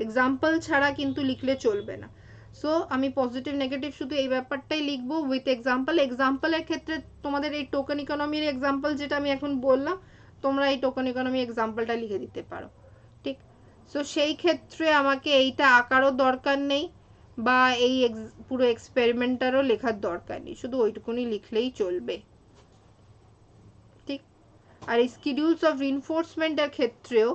এক্সাম্পল ছাড়া কিন্তু লিখলে চলবে না। সো আমি পজিটিভ নেগেটিভ শুধু এই ব্যাপারটাই লিখবো উইথ এক্সাম্পল। এক্সাম্পলের ক্ষেত্রে তোমাদের এই টোকেন ইকোনমির এক্সাম্পল যেটা আমি এখন বললাম, তোমরা এই টোকেন ইকোনমি এক্সাম্পলটা লিখে দিতে পারো। ঠিক, সো সেই ক্ষেত্রে আমাকে এইটা আঁকারও দরকার নেই, বা এই পুরো এক্সপেরিমেন্টারও লেখার দরকার নেই, শুধু ওইটুকুনি লিখলেই চলবে। ঠিক, আর এই শিডিউলস অফ রিইনফোর্সমেন্টের ক্ষেত্রেও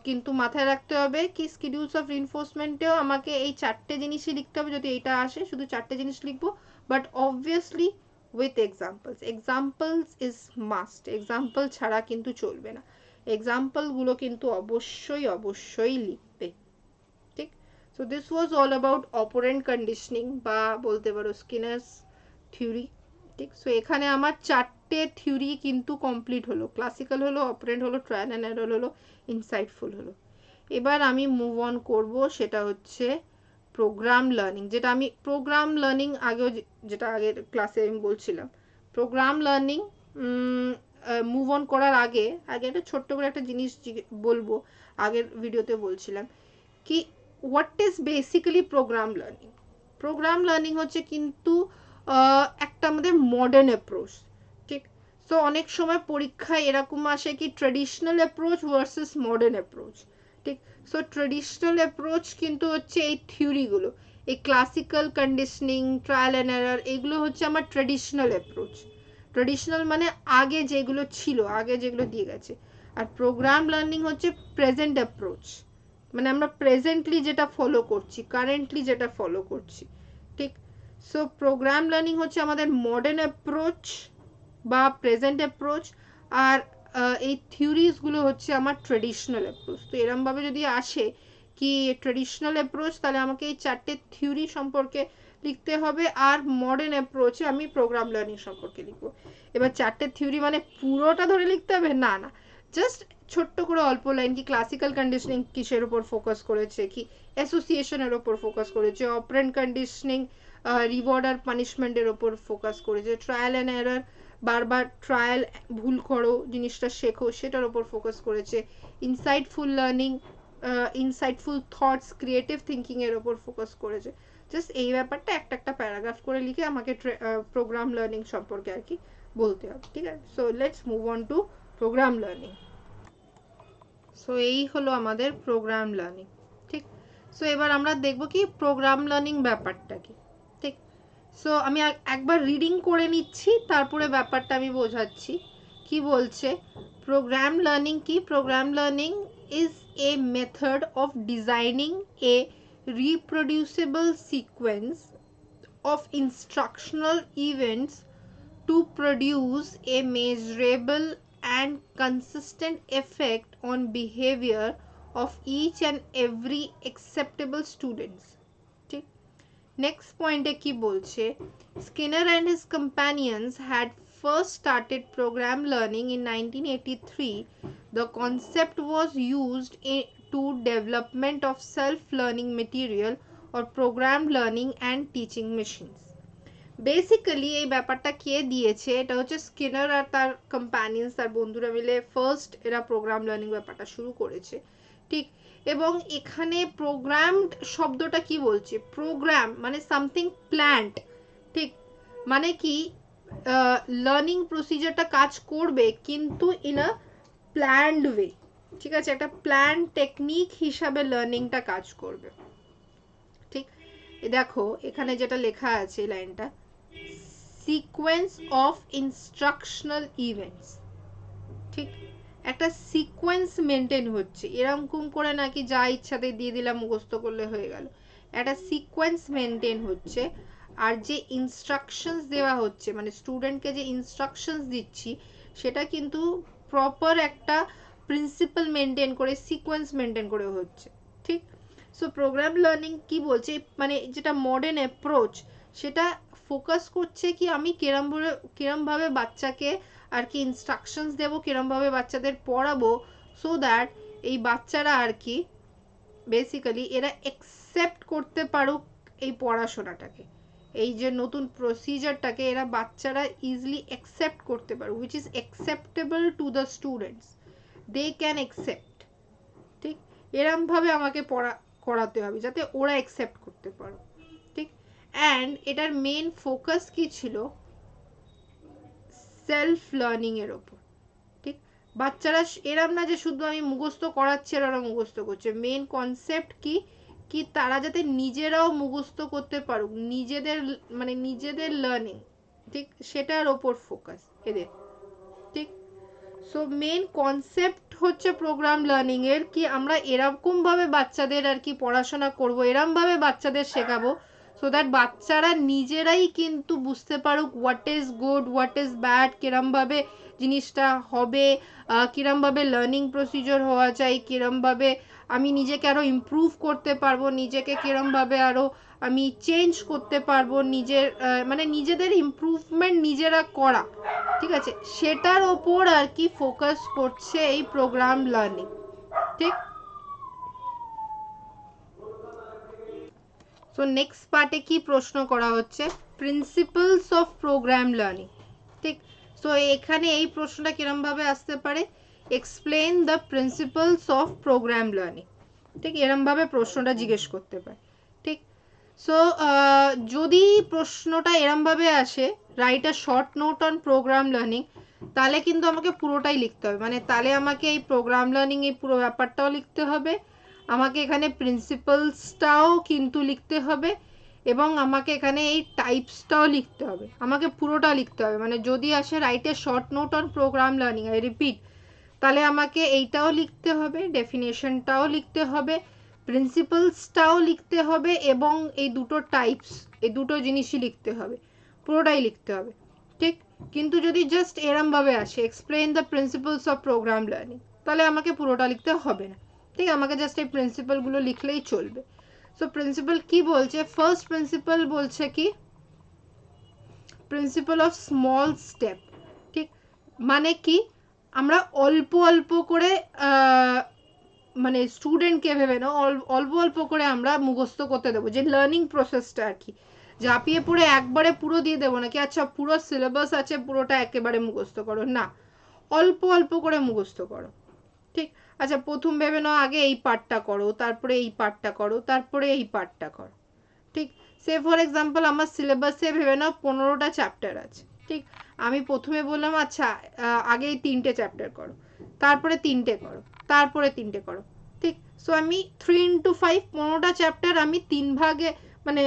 কিন্তু মাথায় রাখতে হবে কি শিডিউলস অফ রিইনফোর্সমেন্টেও আমাকে এই 4টে জিনিসই লিখতে হবে। যদি এইটা আসে শুধু 4টে জিনিস লিখবো, but obviously with examples. Examples is must, example ছাড়া কিন্তু চলবে না, এক্সাম্পলগুলো কিন্তু অবশ্যই অবশ্যই লিখবে। ঠিক, so this was all about operant conditioning বা বলতে পারো স্কিনারস থিওরি। ঠিক, সো এখানে আমার 4টে থিওরি কিন্তু কমপ্লিট হলো, ক্লাসিক্যাল হলো, অপারেন্ট হলো, ট্রায়াল অ্যান্ড এরর হলো, ইনসাইটফুল হলো। এবার আমি মুভ অন করব, সেটা হচ্ছে প্রোগ্রাম লার্নিং। যেটা আমি প্রোগ্রাম লার্নিং আগেও যেটা আগের ক্লাসে আমি বলছিলাম, প্রোগ্রাম লার্নিং মুভ অন করার আগে একটা ছোট্ট করে একটা জিনিস বলবো, আগের ভিডিওতে বলছিলাম কি what is basically program learning. Program learning হচ্ছে কিন্তু একটা আমাদের মডার্ন অ্যাপ্রোচ, ঠিক। সো অনেক সময় পরীক্ষায় এরকম আসে কি traditional approach versus modern approach, ঠিক। সো ট্রেডিশনাল অ্যাপ্রোচ কিন্তু হচ্ছে এই থিওরিগুলো, এই classical conditioning, trial and error, এগুলো হচ্ছে আমার ট্রেডিশনাল অ্যাপ্রোচ। ট্রেডিশনাল মানে আগে যেগুলো ছিল, আগে যেগুলো দিয়ে গেছে। আর প্রোগ্রাম লার্নিং হচ্ছে প্রেজেন্ট অ্যাপ্রোচ, মানে আমরা প্রেজেন্টলি যেটা ফলো করছি, কারেন্টলি যেটা ফলো করছি, ঠিক। সো প্রোগ্রাম লার্নিং হচ্ছে আমাদের মডার্ন অ্যাপ্রোচ বা প্রেজেন্ট অ্যাপ্রোচ, আর এই থিওরিজগুলো হচ্ছে আমার ট্রেডিশনাল অ্যাপ্রোচ। তো এরমভাবে যদি আসে কি ট্রেডিশনাল অ্যাপ্রোচ, তাহলে আমাকে এই 4টে থিওরি সম্পর্কে লিখতে হবে, আর মডার্ন অ্যাপ্রোচে আমি প্রোগ্রাম লার্নিং সম্পর্কে লিখবো। এবার 4টে থিওরি মানে পুরোটা ধরে লিখতে হবে না, না, জাস্ট ছোট্ট করে অল্প লাইন, কি ক্লাসিক্যাল কন্ডিশনিং কিসের উপর ফোকাস করেছে, কি অ্যাসোসিয়েশনের উপর ফোকাস করেছে, অপারেন্ট কন্ডিশনিং রিওয়ার্ড আর পানিশমেন্টের উপর ফোকাস করেছে, ট্রায়াল অ্যান্ড এরার বারবার ট্রায়াল ভুল করো জিনিসটা শেখো সেটার উপর ফোকাস করেছে, insightful learning, insightful thoughts, creative thinking এর উপর ফোকাস করেছে। জাস্ট এই ব্যাপারটা একটা একটা প্যারাগ্রাফ করে লিখে আমাকে প্রোগ্রাম লার্নিং সম্পর্কে আর কি বলতে হবে, ঠিক আছে। So let's move on to program learning. So এই হলো আমাদের প্রোগ্রাম লার্নিং, ঠিক। সো এবার আমরা দেখব কি প্রোগ্রাম লার্নিং ব্যাপারটা কি, ঠিক। সো আমি একবার রিডিং করে নিচ্ছি, তারপরে ব্যাপারটা আমি বোঝাচ্ছি। কি বলছে প্রোগ্রাম লার্নিং কি? Program learning is a method of designing a reproducible sequence of instructional events to produce a measurable and consistent effect on behavior of each and every acceptable students, ঠিক। নেক্সট পয়েন্টে কি বলছে, Skinner and his companions had first started program learning in 1983. The concept was used to development of self-learning material or program learning and teaching machines. Basically এই ব্যাপারটা কে দিয়েছে, এটা হচ্ছে Skinner আর তার কম্প্যানিয়ন্স, তার বন্ধুরা মিলে ফার্স্ট এরা প্রোগ্রাম লার্নিং ব্যাপারটা শুরু করেছে, ঠিক। এবং এখানে প্রোগ্রামড শব্দটা কি বলছে, প্রোগ্রাম মানে সামথিং প্ল্যান্ড, ঠিক। মানে কি লার্নিং প্রসিজারটা কাজ করবে কিন্তু ইন আ প্ল্যান্ড ওয়ে, ঠিক আছে, একটা প্ল্যান টেকনিক হিসাবে লার্নিংটা কাজ করবে, ঠিক। দেখো এখানে যেটা লেখা আছে লাইনটা, সিকোয়েন্স অফ ইনস্ট্রাকশনাল ইভেন্টস, ঠিক। একটা সিকোয়েন্স মেনটেন হচ্ছে, এরকম করে নাকি যা ইচ্ছাতে দিয়ে দিলাম মুখস্থ করলে হয়ে গেল, একটা সিকোয়েন্স মেনটেন হচ্ছে। আর যে ইনস্ট্রাকশনস দেওয়া হচ্ছে, মানে স্টুডেন্টকে যে ইনস্ট্রাকশনস দিচ্ছি, সেটা কিন্তু প্রপার একটা প্রিন্সিপাল মেনটেন করে, সিকোয়েন্স মেনটেন করে হচ্ছে, ঠিক। সো প্রোগ্রাম লার্নিং কি বলছে, মানে যেটা মডার্ন অ্যাপ্রোচ, সেটা ফোকাস করছে কি আমি কিরমভাবে বাচ্চাকে আর কি ইনস্ট্রাকশনস দেবো, কিরমভাবে বাচ্চাদের পড়াবো, সো দ্যাট এই বাচ্চারা আর কি বেসিক্যালি এরা অ্যাকসেপ্ট করতে পারুক এই পড়াশোনাটাকে, এই যে নতুন প্রসিজারটাকে এরা বাচ্চারা ইজিলি অ্যাকসেপ্ট করতে পারুক, which is acceptable to the students, they can accept, ঠিক। এরমভাবে আমাকে করাতে হবে যাতে ওরা অ্যাকসেপ্ট করতে পারো, ঠিক। অ্যান্ড এটার মেন ফোকাস কি ছিল, সেলফ লার্নিং এর ওপর, ঠিক। বাচ্চারা এরম না যে শুধু আমি মুখস্থ করাচ্ছি আর ওরা মুখস্থ করছে, মেন কনসেপ্ট কি কি তারা যাতে নিজেরাও মুখস্থ করতে পারুক, নিজেদের মানে নিজেদের লার্নিং, ঠিক, সেটার ওপর ফোকাস এদের, ঠিক। সো মেন কনসেপ্ট হচ্ছে প্রোগ্রাম লার্নিং এর কি আমরা এরকম ভাবে বাচ্চাদের আর কি পড়াশোনা করব, এরকম ভাবে বাচ্চাদের শেখাবো সো দ্যাট বাচ্চারা নিজেরাই কিন্তু বুঝতে পারুক what is good, what is bad, কিরম ভাবে জিনিসটা হবে, কিরম ভাবে লার্নিং প্রসিজার হওয়া চাই, কিরম ভাবে আমি নিজেকে আরো ইমপ্রুভ করতে পারবো, নিজেকে কিরম ভাবে আরো আমি চেঞ্জ করতে পারবো, নিজের মানে নিজেদের ইমপ্রুভমেন্ট নিজেরা করা, ঠিক আছে, সেটার ওপর আর কি ফোকাস করছে এই প্রোগ্রাম লার্নিং, ঠিক। সো নেক্সট পার্টে কি প্রশ্ন করা হচ্ছে, প্রিন্সিপালস অফ প্রোগ্রাম লার্নিং, ঠিক। সো এখানে এই প্রশ্নটা কিরমভাবে আসতে পারে, explain the principles of program learning, ঠিক এরমভাবে প্রশ্নটা জিজ্ঞেস করতে পারে। ঠিক, সো যদি প্রশ্নটা এরমভাবে আসে, write a short note on program learning, তাহলে কিন্তু আমাকে পুরোটাই লিখতে হবে, মানে তাহলে আমাকে এই প্রোগ্রাম লার্নিং এই পুরো ব্যাপারটাও লিখতে হবে, আমাকে এখানে প্রিন্সিপালসটাও কিন্তু লিখতে হবে, এবং আমাকে এখানে এই টাইপসটাও লিখতে হবে, আমাকে পুরোটা লিখতে হবে। মানে যদি আসে write a short note on program learning, I repeat, তাহলে আমাকে এইটাও লিখতে হবে, ডেফিনেশনটাও লিখতে হবে, প্রিন্সিপালসটাও লিখতে হবে, এবং এই দুটো টাইপস, এই দুটো জিনিসই লিখতে হবে, পুরোটাই লিখতে হবে। ঠিক, কিন্তু যদি জাস্ট এরমভাবে আসে explain the principles of program learning, তাহলে আমাকে পুরোটা লিখতে হবে না। ঠিক, আমাকে জাস্ট এই প্রিন্সিপালগুলো লিখলেই চলবে। সো প্রিন্সিপাল কি বলছে, ফার্স্ট প্রিন্সিপাল বলছে কি, প্রিন্সিপাল অফ স্মল স্টেপ। ঠিক, মানে কি, আমরা অল্প অল্প করে মানে স্টুডেন্টকে ভেবে না, অল্প অল্প করে আমরা মুখস্থ করতে দেবো, যে লার্নিং প্রসেসটা আর কি, ঝাঁপিয়ে পড়ে একবারে পুরো দিয়ে দেবো নাকি আচ্ছা পুরো সিলেবাস আছে পুরোটা একেবারে মুখস্থ করো, না, অল্প অল্প করে মুখস্থ করো। ঠিক, আচ্ছা প্রথম ভেবে নাও আগে এই পার্টটা করো, তারপরে এই পার্টটা করো, তারপরে এই পার্টটা করো। ঠিক, সে ফর এক্সাম্পল আমার সিলেবাসে ভেবে নাও 15টা চ্যাপ্টার আছে। ঠিক, আমি প্রথমে বললাম আচ্ছা আগে এই 3টে চ্যাপ্টার করো, তারপরে 3টে করো, তারপরে 3টে করো। ঠিক, সো আমি 3 into 5, 15টা চ্যাপ্টার আমি 3 ভাগে, মানে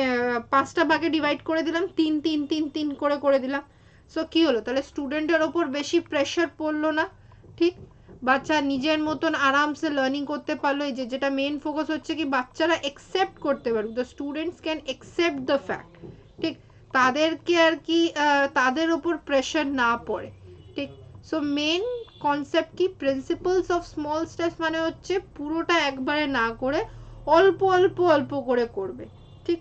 5টা ভাগে ডিভাইড করে দিলাম, 3 3 3 3 করে করে দিলাম। সো কি হলো, তাহলে স্টুডেন্টের ওপর বেশি প্রেশার পড়লো না। ঠিক, বাচ্চা নিজের মতন আরামসে লার্নিং করতে পারলো, এই যে যেটা মেন ফোকাস হচ্ছে কি বাচ্চারা একসেপ্ট করতে পারুক, the students can accept the fact. ঠিক, তাদেরকে আর কি তাদের ওপর প্রেশার না পড়ে। ঠিক, সো মেন কনসেপ্ট কি, প্রিন্সিপালস অফ স্মল স্টেপস মানে হচ্ছে পুরোটা একবারে না করে অল্প অল্প অল্প করে করবে। ঠিক,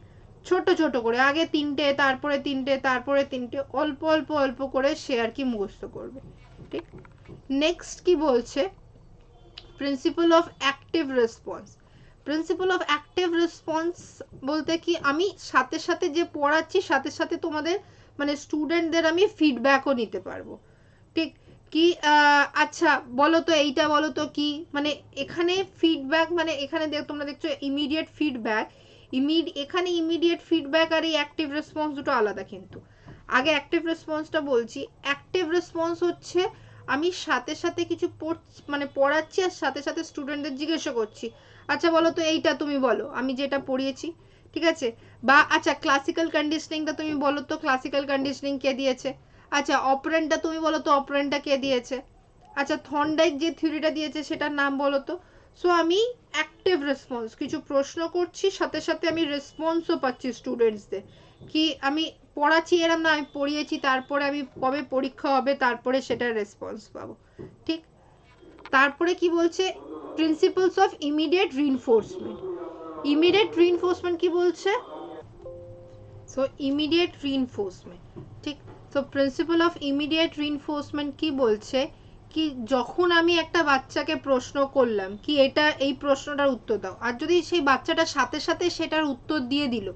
ছোট ছোট করে আগে 3টে, তারপরে 3টে, তারপরে 3টে, অল্প অল্প অল্প করে সে আর কি মুখস্থ করবে। ঠিক, নেক্সট কি বলছে, principal of active response. Principal of active response বলতে কি, আমি সাথে সাথে যে পড়াচ্ছি সাথে সাথে তোমাদের মানে স্টুডেন্টদের আমি ফিডব্যাকও নিতে পারবো। ঠিক, কি আচ্ছা বলো তো এইটা বলো তো কি, মানে এখানে ফিডব্যাক, মানে এখানে তোমরা দেখছো ইমিডিয়েট ফিডব্যাক, এখানে ইমিডিয়েট ফিডব্যাক আর এই অ্যাক্টিভ রেসপন্স দুটো আলাদা। কিন্তু আগে অ্যাক্টিভ রেসপন্সটা বলছি। অ্যাক্টিভ রেসপন্স হচ্ছে আমি সাথে সাথে কিছু মানে পড়াচ্ছি আর সাথে সাথে স্টুডেন্টদের জিজ্ঞাসা করছি, আচ্ছা বলো তো এইটা তুমি বলো আমি যেটা পড়িয়েছি। ঠিক আছে, বা আচ্ছা ক্লাসিক্যাল কন্ডিশনিংটা তুমি বলো তো ক্লাসিক্যাল কন্ডিশনিং কে দিয়েছে, আচ্ছা অপারেন্টটা তুমি বলো তো অপারেন্টটা কে দিয়েছে, আচ্ছা থর্নডাইক যে থিওরিটা দিয়েছে সেটার নাম বলো তো। সো আমি অ্যাক্টিভ রেসপন্স, কিছু প্রশ্ন করছি সাথে সাথে আমি রেসপন্সও পাচ্ছি স্টুডেন্টসদের, কি আমি পড়াচ্ছি এরম না, আমি পড়িয়েছি তারপরে আমি কবে পরীক্ষা হবে তারপরে সেটার রেসপন্স পাবো। ঠিক, তারপরে কি বলছে, principles of immediate reinforcement. Immediate reinforcement কি বলছে, সো ইমিডিয়েট রিইনফোর্সমেন্ট। ঠিক, so principal of immediate reinforcement কি বলছে, কি যখন আমি একটা বাচ্চাকে প্রশ্ন করলাম কি এটা এই প্রশ্নটার উত্তর দাও, আর যদি সেই বাচ্চাটা সাথে সাথে সেটার উত্তর দিয়ে দিল,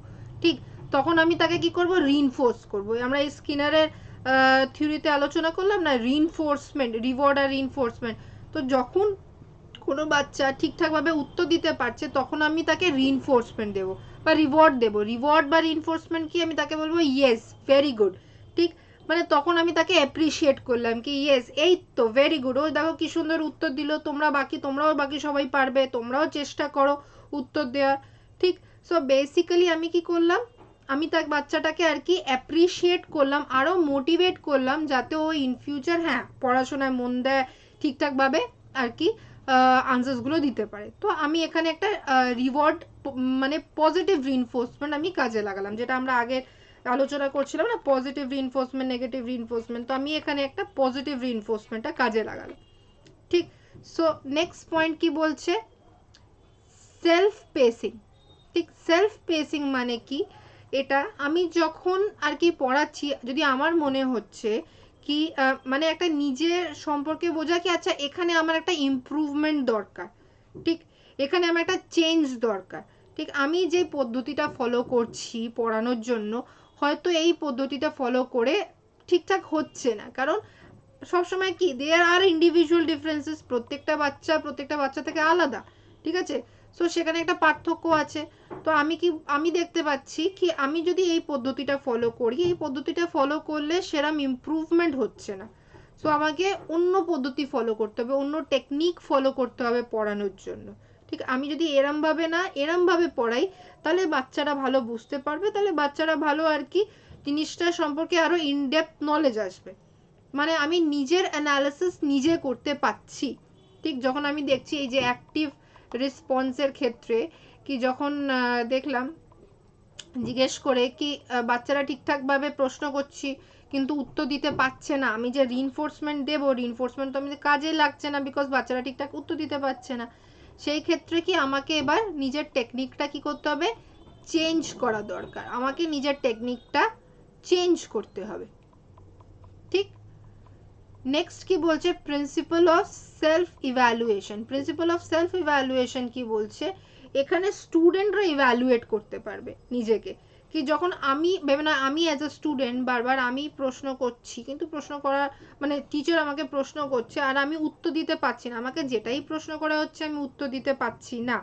ঠিক, তখন আমি তাকে কি করব, রিইনফোর্স করব। আমরা এই স্কিনারের থিওরিতে আলোচনা করলাম না, রিইনফোর্সমেন্ট, রিওয়ার্ড আর রিইনফোর্সমেন্ট। তো যখন কোনো বাচ্চা ঠিকঠাকভাবে উত্তর দিতে পারছে তখন আমি তাকে রিইনফোর্সমেন্ট দেবো বা রিওয়ার্ড দেবো। রিওয়ার্ড বা রিইনফোর্সমেন্ট কি, আমি তাকে বলবো ইয়েস ভেরি গুড। ঠিক, মানে তখন আমি তাকে অ্যাপ্রিসিয়েট করলাম কি ইয়েস এই তো ভেরি গুড, ও দেখো কি সুন্দর উত্তর দিল, তোমরাও বাকি সবাই পারবে, তোমরাও চেষ্টা করো উত্তর দেওয়ার। ঠিক, সো বেসিক্যালি আমি কি করলাম, আমি তার বাচ্চাটাকে আর কি অ্যাপ্রিসিয়েট করলাম, আরও মোটিভেট করলাম যাতে ও ইন ফিউচার হ্যাঁ পড়াশোনায় মন দেয়, ঠিকঠাকভাবে আর কি আনসার্সগুলো দিতে পারে। তো আমি এখানে একটা রিওয়ার্ড মানে পজিটিভ রিইনফোর্সমেন্ট আমি কাজে লাগালাম, যেটা আমরা আগে আলোচনা করছিলাম না, পজিটিভ রিইনফোর্সমেন্ট নেগেটিভ রিইনফোর্সমেন্ট, তো আমি এখানে একটা পজিটিভ রিইনফোর্সমেন্টটা কাজে লাগালাম। ঠিক, সো নেক্সট পয়েন্ট কি বলছে, সেলফ পেসিং। ঠিক, সেলফ পেসিং মানে কি, এটা আমি যখন আর কি পড়াচ্ছি যদি আমার মনে হচ্ছে কি মানে একটা নিজের সম্পর্কে বোঝা কি আচ্ছা এখানে আমার একটা ইমপ্রুভমেন্ট দরকার, ঠিক, এখানে আমার একটা চেঞ্জ দরকার। ঠিক, আমি যে পদ্ধতিটা ফলো করছি পড়ানোর জন্য হয়তো এই পদ্ধতিটা ফলো করে ঠিকঠাক হচ্ছে না, কারণ সবসময় কি দেয়ার আর ইন্ডিভিজুয়াল ডিফারেন্সেস, প্রত্যেকটা বাচ্চা থেকে আলাদা, ঠিক আছে। সো সেখানে একটা পার্থক্য আছে। তো আমি দেখতে পাচ্ছি কি আমি যদি এই পদ্ধতিটা ফলো করি, এই পদ্ধতিটা ফলো করলে সেরকম ইমপ্রুভমেন্ট হচ্ছে না। সো আমাকে অন্য পদ্ধতি ফলো করতে হবে, অন্য টেকনিক ফলো করতে হবে পড়ানোর জন্য, ঠিক। আমি যদি এরমভাবে পড়াই, তাহলে বাচ্চারা ভালো বুঝতে পারবে, তাহলে বাচ্চারা ভালো আর কি জিনিসটা সম্পর্কে আরো ইনডেপথ নলেজ আসবে। মানে আমি নিজের অ্যানালিসিস নিজে করতে পাচ্ছি, ঠিক। যখন আমি দেখছি এই যে অ্যাক্টিভ রেসপন্সের ক্ষেত্রে কি যখন দেখলাম জিজ্ঞেস করে কি বাচ্চারা ঠিকঠাকভাবে প্রশ্ন করছি কিন্তু উত্তর দিতে পারছে না, আমি যে রিইনফোর্সমেন্ট দেবো, রিইনফোর্সমেন্ট তো আমি কাজে লাগছে না, বিকজ বাচ্চারা ঠিকঠাক উত্তর দিতে পারছে না। সেই ক্ষেত্রে কি আমাকে এবার নিজের টেকনিকটা কি করতে হবে, চেঞ্জ করা দরকার, আমাকে নিজের টেকনিকটা চেঞ্জ করতে হবে, ঠিক। নেক্সট কি বলছে, principal of self evaluation. Principal of self evaluation কি বলছে, এখানে স্টুডেন্টরা ইভ্যালুয়েট করতে পারবে নিজেকে, কি যখন আমি ভেবে না আমি অ্যাজ আ স্টুডেন্ট বারবার আমি প্রশ্ন করছি, কিন্তু প্রশ্ন করার মানে টিচার আমাকে প্রশ্ন করছে আর আমি উত্তর দিতে পারছি না, আমাকে যেটাই প্রশ্ন করা হচ্ছে আমি উত্তর দিতে পারছি না,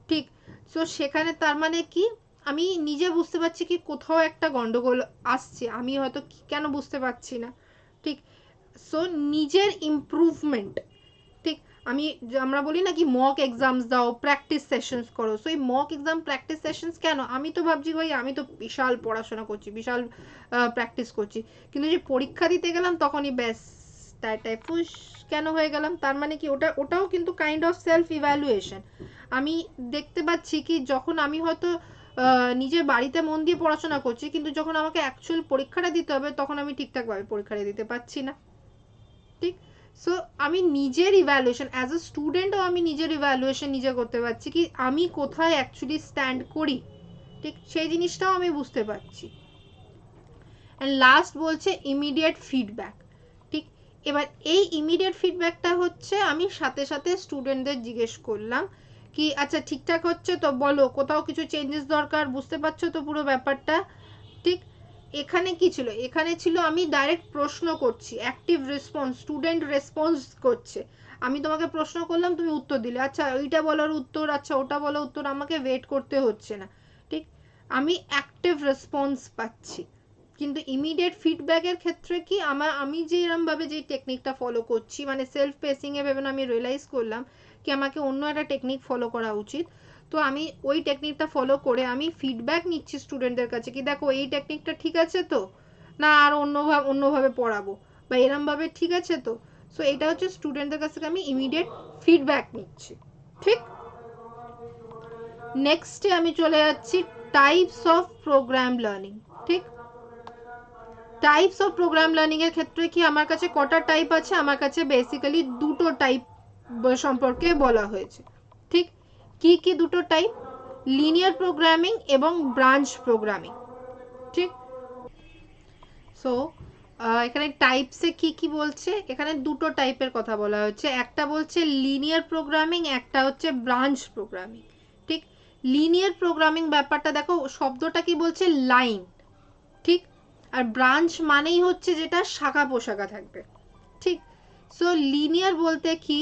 ঠিক। সো সেখানে তার মানে কি আমি নিজে বুঝতে পারছি কি কোথাও একটা গন্ডগোল আসছে, আমি হয়তো কেন বুঝতে পারছি না, ঠিক। সো নিজের ইমপ্রুভমেন্ট, ঠিক। আমরা বলি না কি মক এক্সামস দাও, প্র্যাকটিস সেশনস করো। সো এই মক এক্সাম প্র্যাকটিস সেশনস কেন, আমি তো ভাবছি ভাই আমি তো বিশাল পড়াশোনা করছি, বিশাল প্র্যাকটিস করছি, কিন্তু যে পরীক্ষা দিতে গেলাম তখনই ব্যাস টাই ফুস কেন হয়ে গেলাম। তার মানে কি ওটাও কিন্তু কাইন্ড অফ সেলফ ইভ্যালুয়েশন। আমি দেখতে পাচ্ছি কি যখন আমি হয়তো নিজের বাড়িতে মন দিয়ে পড়াশোনা করছি, কিন্তু যখন আমাকে অ্যাকচুয়াল পরীক্ষাটা দিতে হবে তখন আমি ঠিকঠাকভাবে পরীক্ষাটা দিতে পারছি না, ঠিক। সো আমি নিজের ইভ্যালুয়েশন অ্যাজ আ স্টুডেন্টও আমি নিজের ইভ্যালুয়েশন নিজে করতে পারছি কি আমি কোথায় অ্যাকচুয়ালি স্ট্যান্ড করি, ঠিক, সেই জিনিসটাও আমি বুঝতে পারছি। অ্যান্ড লাস্ট বলছে ইমিডিয়েট ফিডব্যাক, ঠিক। এবার এই ইমিডিয়েট ফিডব্যাকটা হচ্ছে আমি সাথে সাথে স্টুডেন্টদের জিজ্ঞেস করলাম কি আচ্ছা ঠিকঠাক হচ্ছে তো, বলো কোথাও কিছু চেঞ্জেস দরকার, বুঝতে পারছো তো পুরো ব্যাপারটা, ঠিক। এখানে কি ছিল, এখানে ছিল আমি ডাইরেক্ট প্রশ্ন করছি, অ্যাক্টিভ রেসপন্স, স্টুডেন্ট রেসপন্স করছে, আমি তোমাকে প্রশ্ন করলাম তুমি উত্তর দিলে, আচ্ছা ওইটা বলার উত্তর, আচ্ছা ওটা বলার উত্তর, আমাকে ওয়েট করতে হচ্ছে না, ঠিক। আমি অ্যাক্টিভ রেসপন্স পাচ্ছি। কিন্তু ইমিডিয়েট ফিডব্যাকের ক্ষেত্রে কি আমি যে এরমভাবে যে টেকনিকটা ফলো করছি, মানে সেলফ পেসিংয়ে ভেবে আমি রিয়েলাইজ করলাম কি আমাকে অন্য একটা টেকনিক ফলো করা উচিত। তো আমি ওই টেকনিকটা ফলো করে আমি ফিডব্যাক নিচ্ছি স্টুডেন্টদের কাছে কি দেখো এই টেকনিকটা ঠিক আছে তো, না আর অন্যভাবে পড়াবো, বা এরমভাবে ঠিক আছে তো। সো এটা হচ্ছে স্টুডেন্টদের কাছ থেকে আমি ইমিডিয়েট ফিডব্যাক নিচ্ছি, ঠিক। নেক্সটে আমি চলে যাচ্ছি টাইপস অফ প্রোগ্রাম লার্নিং, ঠিক। টাইপস অফ প্রোগ্রাম লার্নিং এর ক্ষেত্রে কি আমার কাছে কটা টাইপ আছে, আমার কাছে বেসিক্যালি দুটো টাইপ সম্পর্কে বলা হয়েছে, ঠিক। কি কি দুটো টাইপ, লিনিয়ার প্রোগ্রামিং এবং ব্রাঞ্চ প্রোগ্রামিং, ঠিক। সো এখানে টাইপসে কি কি বলছে, এখানে দুটো টাইপের কথা বলা হচ্ছে, একটা বলছে লিনিয়ার প্রোগ্রামিং, একটা হচ্ছে ব্রাঞ্চ প্রোগ্রামিং, ঠিক। লিনিয়ার প্রোগ্রামিং ব্যাপারটা দেখো শব্দটা কি বলছে, লাইন, ঠিক। আর ব্রাঞ্চ মানেই হচ্ছে যেটা শাখা পোশাখা থাকবে, ঠিক। সো লিনিয়ার বলতে কি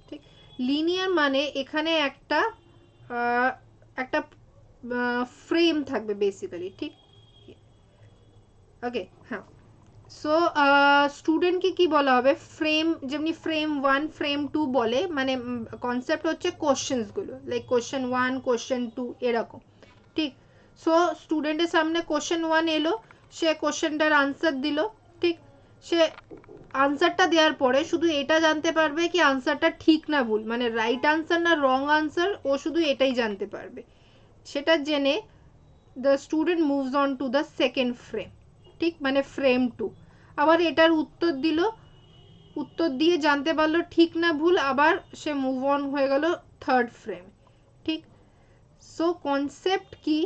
ঠিক, লিনিয়ার মানে এখানে একটা একটা ফ্রেম থাকবে বেসিক্যালি, ঠিক। ওকে, হ্যাঁ। সো স্টুডেন্টকে কি বলা হবে, ফ্রেম, যেমনি ফ্রেম 1 ফ্রেম 2 বলে, মানে কনসেপ্ট হচ্ছে কোশ্চেন্সগুলো, লাইক কোশ্চেন 1 কোশ্চেন 2 এরকম, ঠিক। সো স্টুডেন্টের সামনে কোশ্চেন 1 এলো, সে কোশ্চেনটার আনসার দিল, ঠিক। সে আনসারটা দেওয়ার পরে শুধু এটা জানতে পারবে কি আনসারটা ঠিক না ভুল, মানে রাইট আনসার না রং আনসার, ও শুধু এটাই জানতে পারবে। সেটা জেনে the student moves on to the second frame, ঠিক, মানে ফ্রেম 2। আবার এটার উত্তর দিল, উত্তর দিয়ে জানতে পারলো ঠিক না ভুল, আবার সে মুভ অন হয়ে গেল থার্ড ফ্রেম, ঠিক। সো কনসেপ্ট কি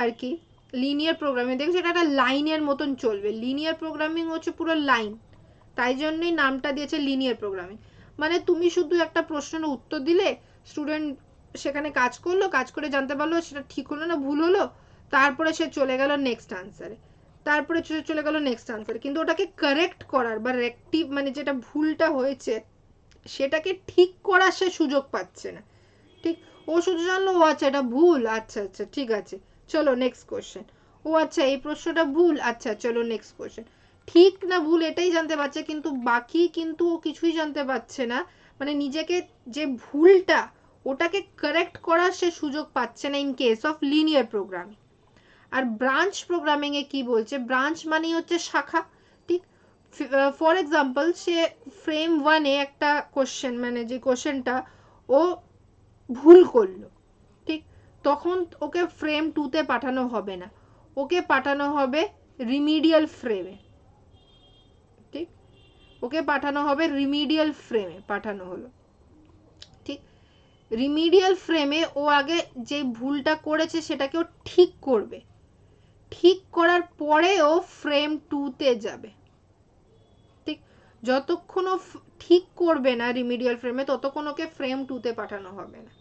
আর কি লিনিয়ার প্রোগ্রামিং, দেখো এটা একটা লাইনের মতন চলবে, লিনিয়ার প্রোগ্রামিং হচ্ছে পুরো লাইন, তাই জন্যই নামটা দিয়েছে লিনিয়ার প্রোগ্রামিং। মানে তুমি শুধু একটা প্রশ্নের উত্তর দিলে, স্টুডেন্ট সেখানে কাজ করলো, কাজ করে জানতে পারলো সেটা ঠিক হলো না ভুল হলো, তারপরে সে চলে গেল নেক্সট আনসারে, তারপরে চলে গেল নেক্সট আনসারে, কিন্তু ওটাকে কারেক্ট করার বা মানে যেটা ভুলটা হয়েছে সেটাকে ঠিক করার সে সুযোগ পাচ্ছে না। ঠিক, ও শুধু জানলো ও আচ্ছা এটা ভুল, আচ্ছা আচ্ছা ঠিক আছে চলো নেক্সট কোশ্চেন, ও আচ্ছা এই প্রশ্নটা ভুল, আচ্ছা চলো নেক্সট কোশ্চেন। ঠিক না ভুল এটাই জানতে পারছে, কিন্তু বাকি কিন্তু ও কিছুই জানতে পারছে না, মানে নিজেকে যে ভুলটা ওটাকে কারেক্ট করার সে সুযোগ পাচ্ছে না in case of linear programming. আর ব্রাঞ্চ প্রোগ্রামিং এ কি বলছে, ব্রাঞ্চ মানেই হচ্ছে শাখা। ঠিক, ফর এক্সাম্পল সে ফ্রেম 1 এ একটা কোশ্চেন, মানে যে কোশ্চেনটা ও ভুল করলো, ঠিক, তখন ওকে ফ্রেম 2 তে পাঠানো হবে না, ওকে পাঠানো হবে রিমিডিয়াল ফ্রেমে। ঠিক, ওকে পাঠানো হবে রিমিডিয়াল ফ্রেমে, পাঠানো হলো। ঠিক, রিমিডিয়াল ফ্রেমে ও আগে যে ভুলটা করেছে সেটাকে ও ঠিক করবে, ঠিক করার পরে ও ফ্রেম 2 তে যাবে। ঠিক, যতক্ষণ ও ঠিক করবে না রিমিডিয়াল ফ্রেমে ততক্ষণ ওকে ফ্রেম 2 তে পাঠানো হবে না।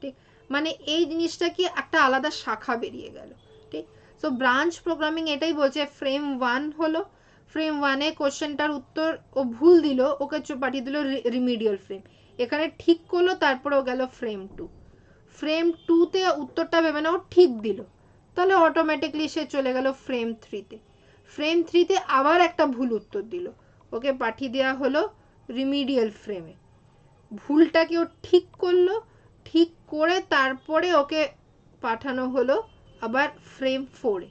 ঠিক, মানে এই জিনিসটা কি একটা আলাদা শাখা বেরিয়ে গেল। ঠিক, সো ব্রাঞ্চ প্রোগ্রামিং এটাই বলছে, ফ্রেম 1 হলো, ফ্রেম 1 এ কোশ্চেনটার উত্তর ও ভুল দিল, ওকে পাঠিয়ে দিল রিমিডিয়াল ফ্রেম, এখানে ঠিক করলো, তারপরে ও গেল ফ্রেম 2, ফ্রেম 2 তে উত্তরটা ভেবে না ও ঠিক দিল, তাহলে অটোমেটিকলি সে চলে গেল ফ্রেম 3 তে, ফ্রেম 3 তে আবার একটা ভুল উত্তর দিল, ওকে পাঠিয়ে দেওয়া হলো রিমিডিয়াল ফ্রেমে, ভুলটাকে ও ঠিক করলো, ঠিক করে তারপরে ওকে পাঠানো হলো আবার ফ্রেম 4 এ,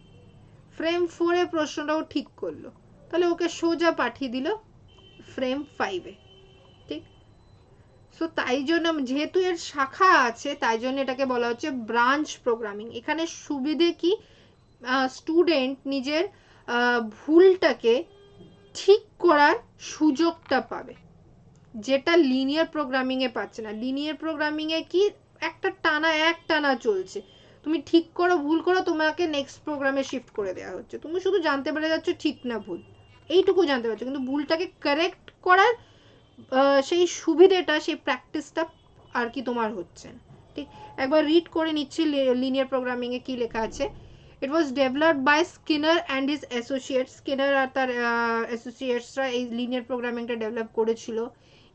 ফ্রেম 4 এ প্রশ্নটাও ঠিক করলো, তাহলে ওকে সোজা পাঠিয়ে দিল ফ্রেম 5 এ। ঠিক, সো তাই জন্য যেহেতু এর শাখা আছে তাই জন্য এটাকে বলা হচ্ছে ব্রাঞ্চ প্রোগ্রামিং। এখানে সুবিধে কি, স্টুডেন্ট নিজের ভুলটাকে ঠিক করার সুযোগটা পাবে, যেটা লিনিয়ার প্রোগ্রামিং এ পাচ্ছে না। লিনিয়ার প্রোগ্রামিং এ কি একটা টানা চলছে, তুমি ঠিক করো ভুল করো তোমাকে নেক্সট প্রোগ্রামে শিফট করে দেওয়া হচ্ছে, তুমি শুধু জানতে পেরে যাচ্ছ ঠিক না ভুল, এইটুকু জানতে পারছো, কিন্তু ভুলটাকে কারেক্ট করার সেই সুবিধেটা, সেই প্র্যাকটিসটা আর কি তোমার হচ্ছে না। ঠিক, একবার রিড করে নিচ্ছি লিনিয়ার প্রোগ্রামিং এ কি লেখা আছে। It was developed by Skinner and his associates. Skinner আর তার অ্যাসোসিয়েটসরা এই লিনিয়ার প্রোগ্রামিংটা ডেভেলপ করেছিল।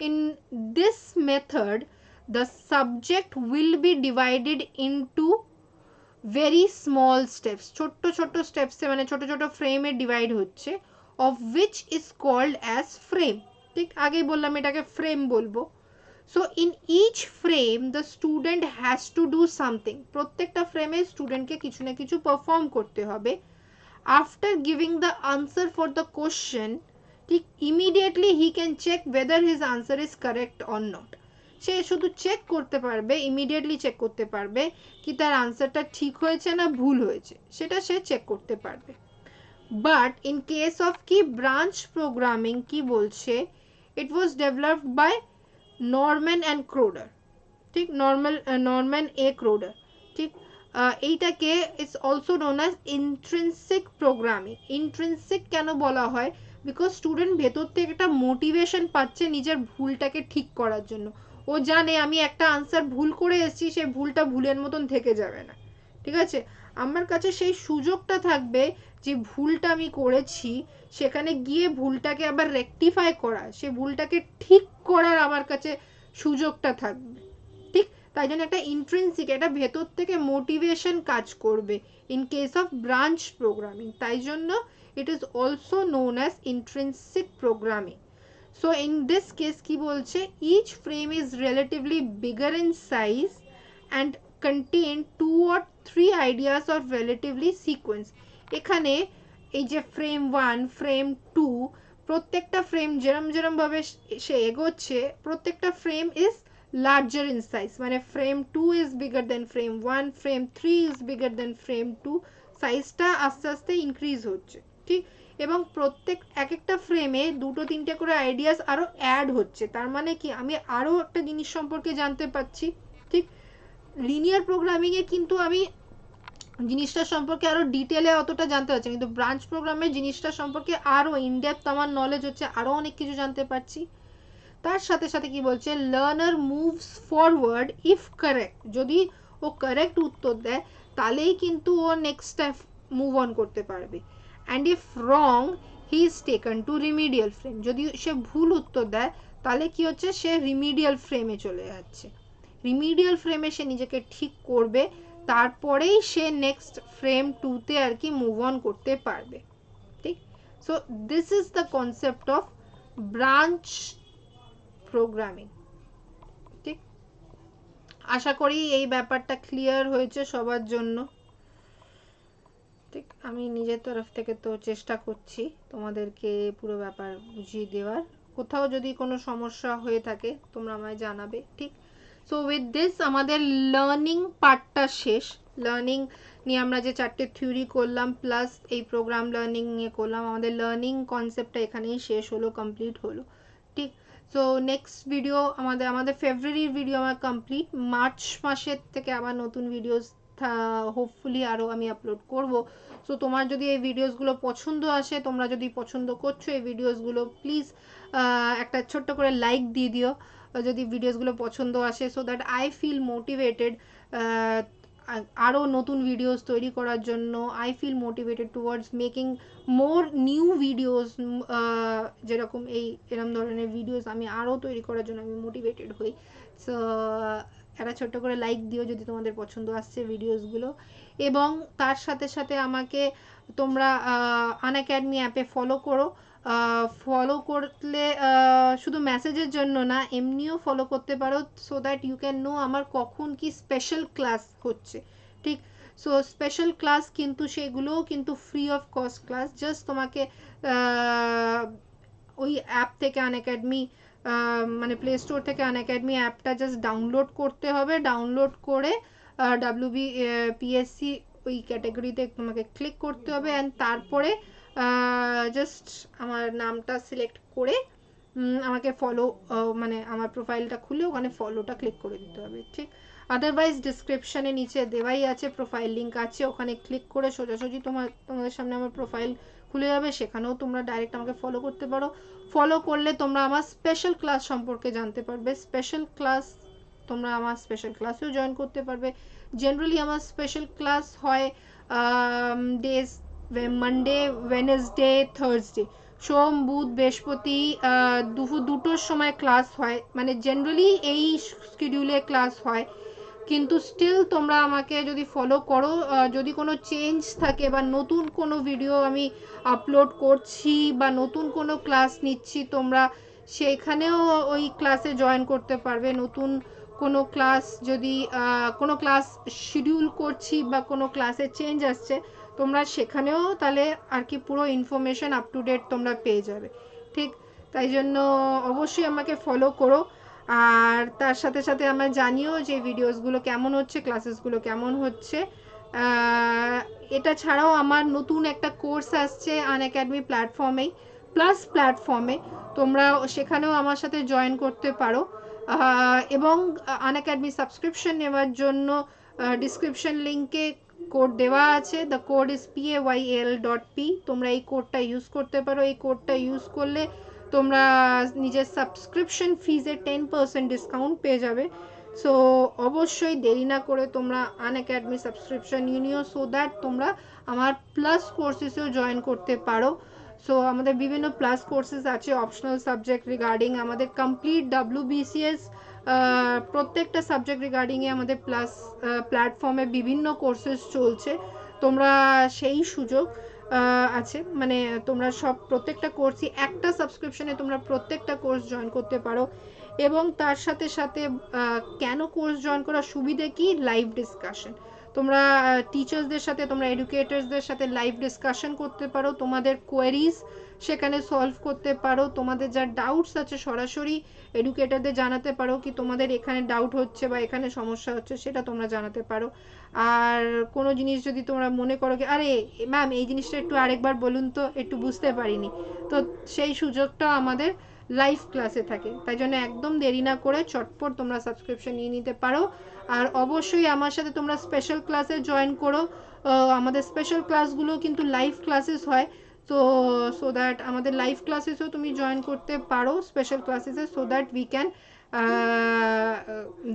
In this method, the subject will be divided into very small steps. ছোট্ট ছোট্ট স্টেপসে, মানে ছোট ছোট ফ্রেমে ডিভাইড হচ্ছে, of which is called as frame. ঠিক, আগেই বললাম এটাকে ফ্রেম বলবো। So in each frame the student has to do something, প্রত্যেকটা ফ্রেমে স্টুডেন্টকে কিছু না কিছু পারফর্ম করতে হবে। After giving the answer for the question, ঠিক, immediately he can check whether his answer is correct or not. সে শুধু চেক করতে পারবে, ইমিডিয়েটলি চেক করতে পারবে কি তার আনসারটা ঠিক হয়েছে না ভুল হয়েছে, সেটা সে চেক করতে পারবে। বাট ইন কেস অফ কি ব্রাঞ্চ প্রোগ্রামিং কি বলছে, it was developed by Norman and Crowder. ঠিক, নরম্যান এ ক্রোডার। ঠিক, এইটাকে it's also known as intrinsic programming. Intrinsic কেন বলা হয়, বিকজ স্টুডেন্ট ভেতর থেকে একটা মোটিভেশন পাচ্ছে নিজের ভুলটাকে ঠিক করার জন্য, ও জানে আমি একটা আনসার ভুল করে এসেছি, সেই ভুলটা ভুলের মতন থেকে যাবে না। ঠিক আছে, আমার কাছে সেই সুযোগটা থাকবে যে ভুলটা আমি করেছি সেখানে গিয়ে ভুলটাকে আবার রেকটিফাই করা, সে ভুলটাকে ঠিক করার আমার কাছে সুযোগটা থাকবে। ঠিক, তাই জন্য একটা ইন্ট্রিনসিক, একটা ভেতর থেকে মোটিভেশন কাজ করবে in case of branch programming, তাই জন্য it is also known as intrinsic programming. So in this case কি বলছে, each frame is relatively bigger in size and contain 2 or 3 ideas of relatively sequence। এখানে এই যে frame 1 frame 2 প্রত্যেকটা frame যেরম ভাবে সে এগোচ্ছে, প্রত্যেকটা frame is larger in size, মানে frame 2 is bigger than frame 1, frame 3 is bigger than frame 2, সাইজটা আস্তে আস্তে ইনক্রিজ হচ্ছে। ঠিক, এবং প্রত্যেক এক একটা ফ্রেমে 2-3টে করে আইডিয়াস আরো অ্যাড হচ্ছে, তার মানে কি আমি আরো একটা জিনিস সম্পর্কে জানতে পাচ্ছি। ঠিক, লিনিয়ার প্রোগ্রামিং এ কিন্তু আমি জিনিসটা সম্পর্কে আরো ডিটেলে অতটা জানতে পারছি, কিন্তু ব্রাঞ্চ প্রোগ্রামের জিনিসটা সম্পর্কে আরো ইনডেপথ আমার নলেজ হচ্ছে, আরো অনেক কিছু জানতে পারছি। তার সাথে সাথে কি বলছে, learner moves forward if correct, যদি ও কারেক্ট উত্তর দেয় তাহলেই কিন্তু ও নেক্সট স্টেপ মুভ অন করতে পারবে। And if wrong he is taken to remedial frame, যদি সে ভুল উত্তর দেয় তাহলে কি হচ্ছে, সে রিমিডিয়াল ফ্রেমে চলে যাচ্ছে। রিমিডিয়াল ফ্রেমে সে নিজেকে ঠিক করবে, তারপরেই সে নেক্সট ফ্রেম 2তে আর কি মুভ অন করতে পারবে। ঠিক, so this is the concept of branch programming. ঠিক, আশা করি এই ব্যাপারটা ক্লিয়ার হয়েছে সবার জন্য। ঠিক, আমি নিজের তরফ থেকে তো চেষ্টা করছি তোমাদেরকে পুরো ব্যাপার বুঝিয়ে দেওয়ার। কোথাও যদি কোনো সমস্যা হয়ে থাকে তোমরা আমায় জানাবে। ঠিক, সো উইথ দিস আমাদের লার্নিং পার্টটা শেষ। লার্নিং নিয়ে আমরা যে 4টে থিওরি করলাম প্লাস এই প্রোগ্রাম লার্নিং নিয়ে করলাম, আমাদের লার্নিং কনসেপ্টটা এখানেই শেষ হলো, কমপ্লিট হলো। ঠিক, সো নেক্সট ভিডিও আমাদের ফেব্রুয়ারির ভিডিও আমার কমপ্লিট। মার্চ মাসের থেকে আবার নতুন ভিডিওস হোপফুলি আরও আমি আপলোড করব। সো তোমার যদি এই ভিডিওসগুলো পছন্দ আসে, তোমরা যদি পছন্দ করছো এই ভিডিওসগুলো, প্লিজ একটা ছোট্ট করে লাইক দিয়ে দিও যদি ভিডিওসগুলো পছন্দ আসে, so that I feel motivated আরও নতুন ভিডিওস তৈরি করার জন্য। I feel motivated towards making more new videos, যেরকম এরকম ধরনের ভিডিওস আমি আরও তৈরি করার জন্য আমি মোটিভেটেড হই। সো একটা ছোট্ট করে লাইক দিও যদি তোমাদের পছন্দ আসছে ভিডিওসগুলো। এবং তার সাথে সাথে আমাকে তোমরা আনএকাডেমি অ্যাপে ফলো করো। ফলো করলে শুধু মেসেজের জন্য না, এমনিও ফলো করতে পারো, so that you can know আমার কখন কি স্পেশাল ক্লাস হচ্ছে। ঠিক, সো স্পেশাল ক্লাস কিন্তু সেগুলোও কিন্তু free of cost class. Just তোমাকে ওই অ্যাপ থেকে আনএকাডেমি মানে প্লে স্টোর থেকে আনএকাডেমি অ্যাপটা জাস্ট ডাউনলোড করতে হবে। ডাউনলোড করে WBPSC ওই ক্যাটাগরিতে তোমাকে ক্লিক করতে হবে, অ্যান্ড তারপরে জাস্ট আমার নামটা সিলেক্ট করে আমাকে ফলো, মানে আমার প্রোফাইলটা খুলে ওখানে ফলোটা ক্লিক করে দিতে হবে। ঠিক, আদারওয়াইজ ডিসক্রিপশানে নিচে দেওয়াই আছে, প্রোফাইল লিঙ্ক আছে, ওখানে ক্লিক করে সোজাসুজি তোমাদের সামনে আমার প্রোফাইল খুলে যাবে, সেখানেও তোমরা ডাইরেক্ট আমাকে ফলো করতে পারো। ফলো করলে তোমরা আমার স্পেশাল ক্লাস সম্পর্কে জানতে পারবে। স্পেশাল ক্লাস, তোমরা আমার স্পেশাল ক্লাসেও জয়েন করতে পারবে। জেনারেলি আমার স্পেশাল ক্লাস হয় ডেজ মানডে, ওয়েনেসডে, থার্সডে, সোম, বুধ, বৃহস্পতি দুপুর 2টোর সময় ক্লাস হয়। মানে জেনারেলি এই শিডিউলে ক্লাস হয়, কিন্তু স্টিল তোমরা আমাকে যদি ফলো করো, যদি কোনো চেঞ্জ থাকে বা নতুন কোনো ভিডিও আমি আপলোড করছি বা নতুন কোনো ক্লাস নিচ্ছি, তোমরা সেখানেও ওই ক্লাসে জয়েন করতে পারবে। নতুন কোনো ক্লাস যদি কোনো ক্লাস শিডিউল করছি বা কোনো ক্লাসে চেঞ্জ আসছে, তোমরা সেখানেও তাহলে আর কি পুরো ইনফরমেশন আপ টু ডেট তোমরা পেয়ে যাবে। ঠিক, তাই জন্য অবশ্যই আমাকে ফলো করো। আর তার সাথে সাথে আমার জানিও যে ভিডিওসগুলো কেমন হচ্ছে, ক্লাসেসগুলো কেমন হচ্ছে। এটা ছাড়াও আমার নতুন একটা কোর্স আসছে আনএকাডেমি প্ল্যাটফর্মেই, প্লাস প্ল্যাটফর্মে, তোমরা সেখানেও আমার সাথে জয়েন করতে পারো। এবং আনএকাডেমি সাবস্ক্রিপশন নেওয়ার জন্য ডিসক্রিপশন লিঙ্কে কোড দেওয়া আছে। The code is PAYL.P। তোমরা এই কোডটা ইউজ করতে পারো। এই কোডটা ইউজ করলে তোমরা নিজের সাবস্ক্রিপশন ফিজে 10% ডিসকাউন্ট পেয়ে যাবে। সো অবশ্যই দেরি না করে তোমরা আনএকাডেমি সাবস্ক্রিপশন নিও, সো দ্যাট তোমরা আমার প্লাস কোর্সেসেও জয়েন করতে পারো। সো আমাদের বিভিন্ন প্লাস কোর্সেস আছে অপশনাল সাবজেক্ট রিগার্ডিং আমাদের কমপ্লিট WBCS, প্রত্যেকটা সাবজেক্ট রিগার্ডিংয়ে আমাদের প্লাস প্ল্যাটফর্মে বিভিন্ন কোর্সেস চলছে। তোমরা সেই সুযোগ আছে, মানে তোমরা প্রত্যেকটা কোর্সই একটা সাবস্ক্রিপশনে তোমরা প্রত্যেকটা কোর্স জয়েন করতে পারো। এবং তার সাথে সাথে কেন কোর্স জয়েন করার সুবিধে কি, লাইভ ডিসকাশন। তোমরা টিচার্সদের সাথে, তোমরা এডুকেটার্সদের সাথে লাইভ ডিসকাশন করতে পারো, তোমাদের কোয়েরিজ সেখানে সলভ করতে পারো, তোমাদের যা ডাউটস আছে সরাসরি এডুকেটারদের জানাতে পারো, কি তোমাদের এখানে ডাউট হচ্ছে বা এখানে সমস্যা হচ্ছে সেটা তোমরা জানাতে পারো। আর কোনো জিনিস যদি তোমরা মনে করো কি আরে ম্যাম এই জিনিসটা একটু আরেকবার বলুন তো, একটু বুঝতে পারিনি, তো সেই সুযোগটা আমাদের লাইভ ক্লাসে থাকে। তাই জন্য একদম দেরি না করে চটপট তোমরা সাবস্ক্রিপশন নিয়ে নিতে পারো। আর অবশ্যই আমার সাথে তোমরা স্পেশাল ক্লাসে জয়েন করো। আমাদের স্পেশাল ক্লাসগুলো কিন্তু লাইভ ক্লাসেস হয়। সো সো দ্যাট আমাদের লাইভ ক্লাসেসও তুমি জয়েন করতে পারো, স্পেশাল ক্লাসেসে, so that we can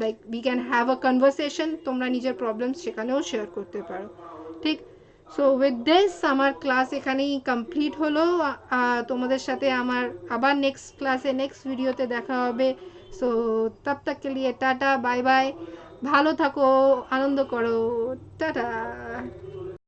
like we can have a conversation, তোমরা নিজের প্রবলেমস সেখানেও শেয়ার করতে পারো, ঠিক। সো উইথ দিস আমার ক্লাস এখানেই কমপ্লিট হলো। তোমাদের সাথে আমার আবার নেক্সট ক্লাসে নেক্সট ভিডিওতে দেখা হবে। সো তব তক কে লিয়ে টাটা, বাই বাই, ভালো থাকো, আনন্দ করো, টাটা।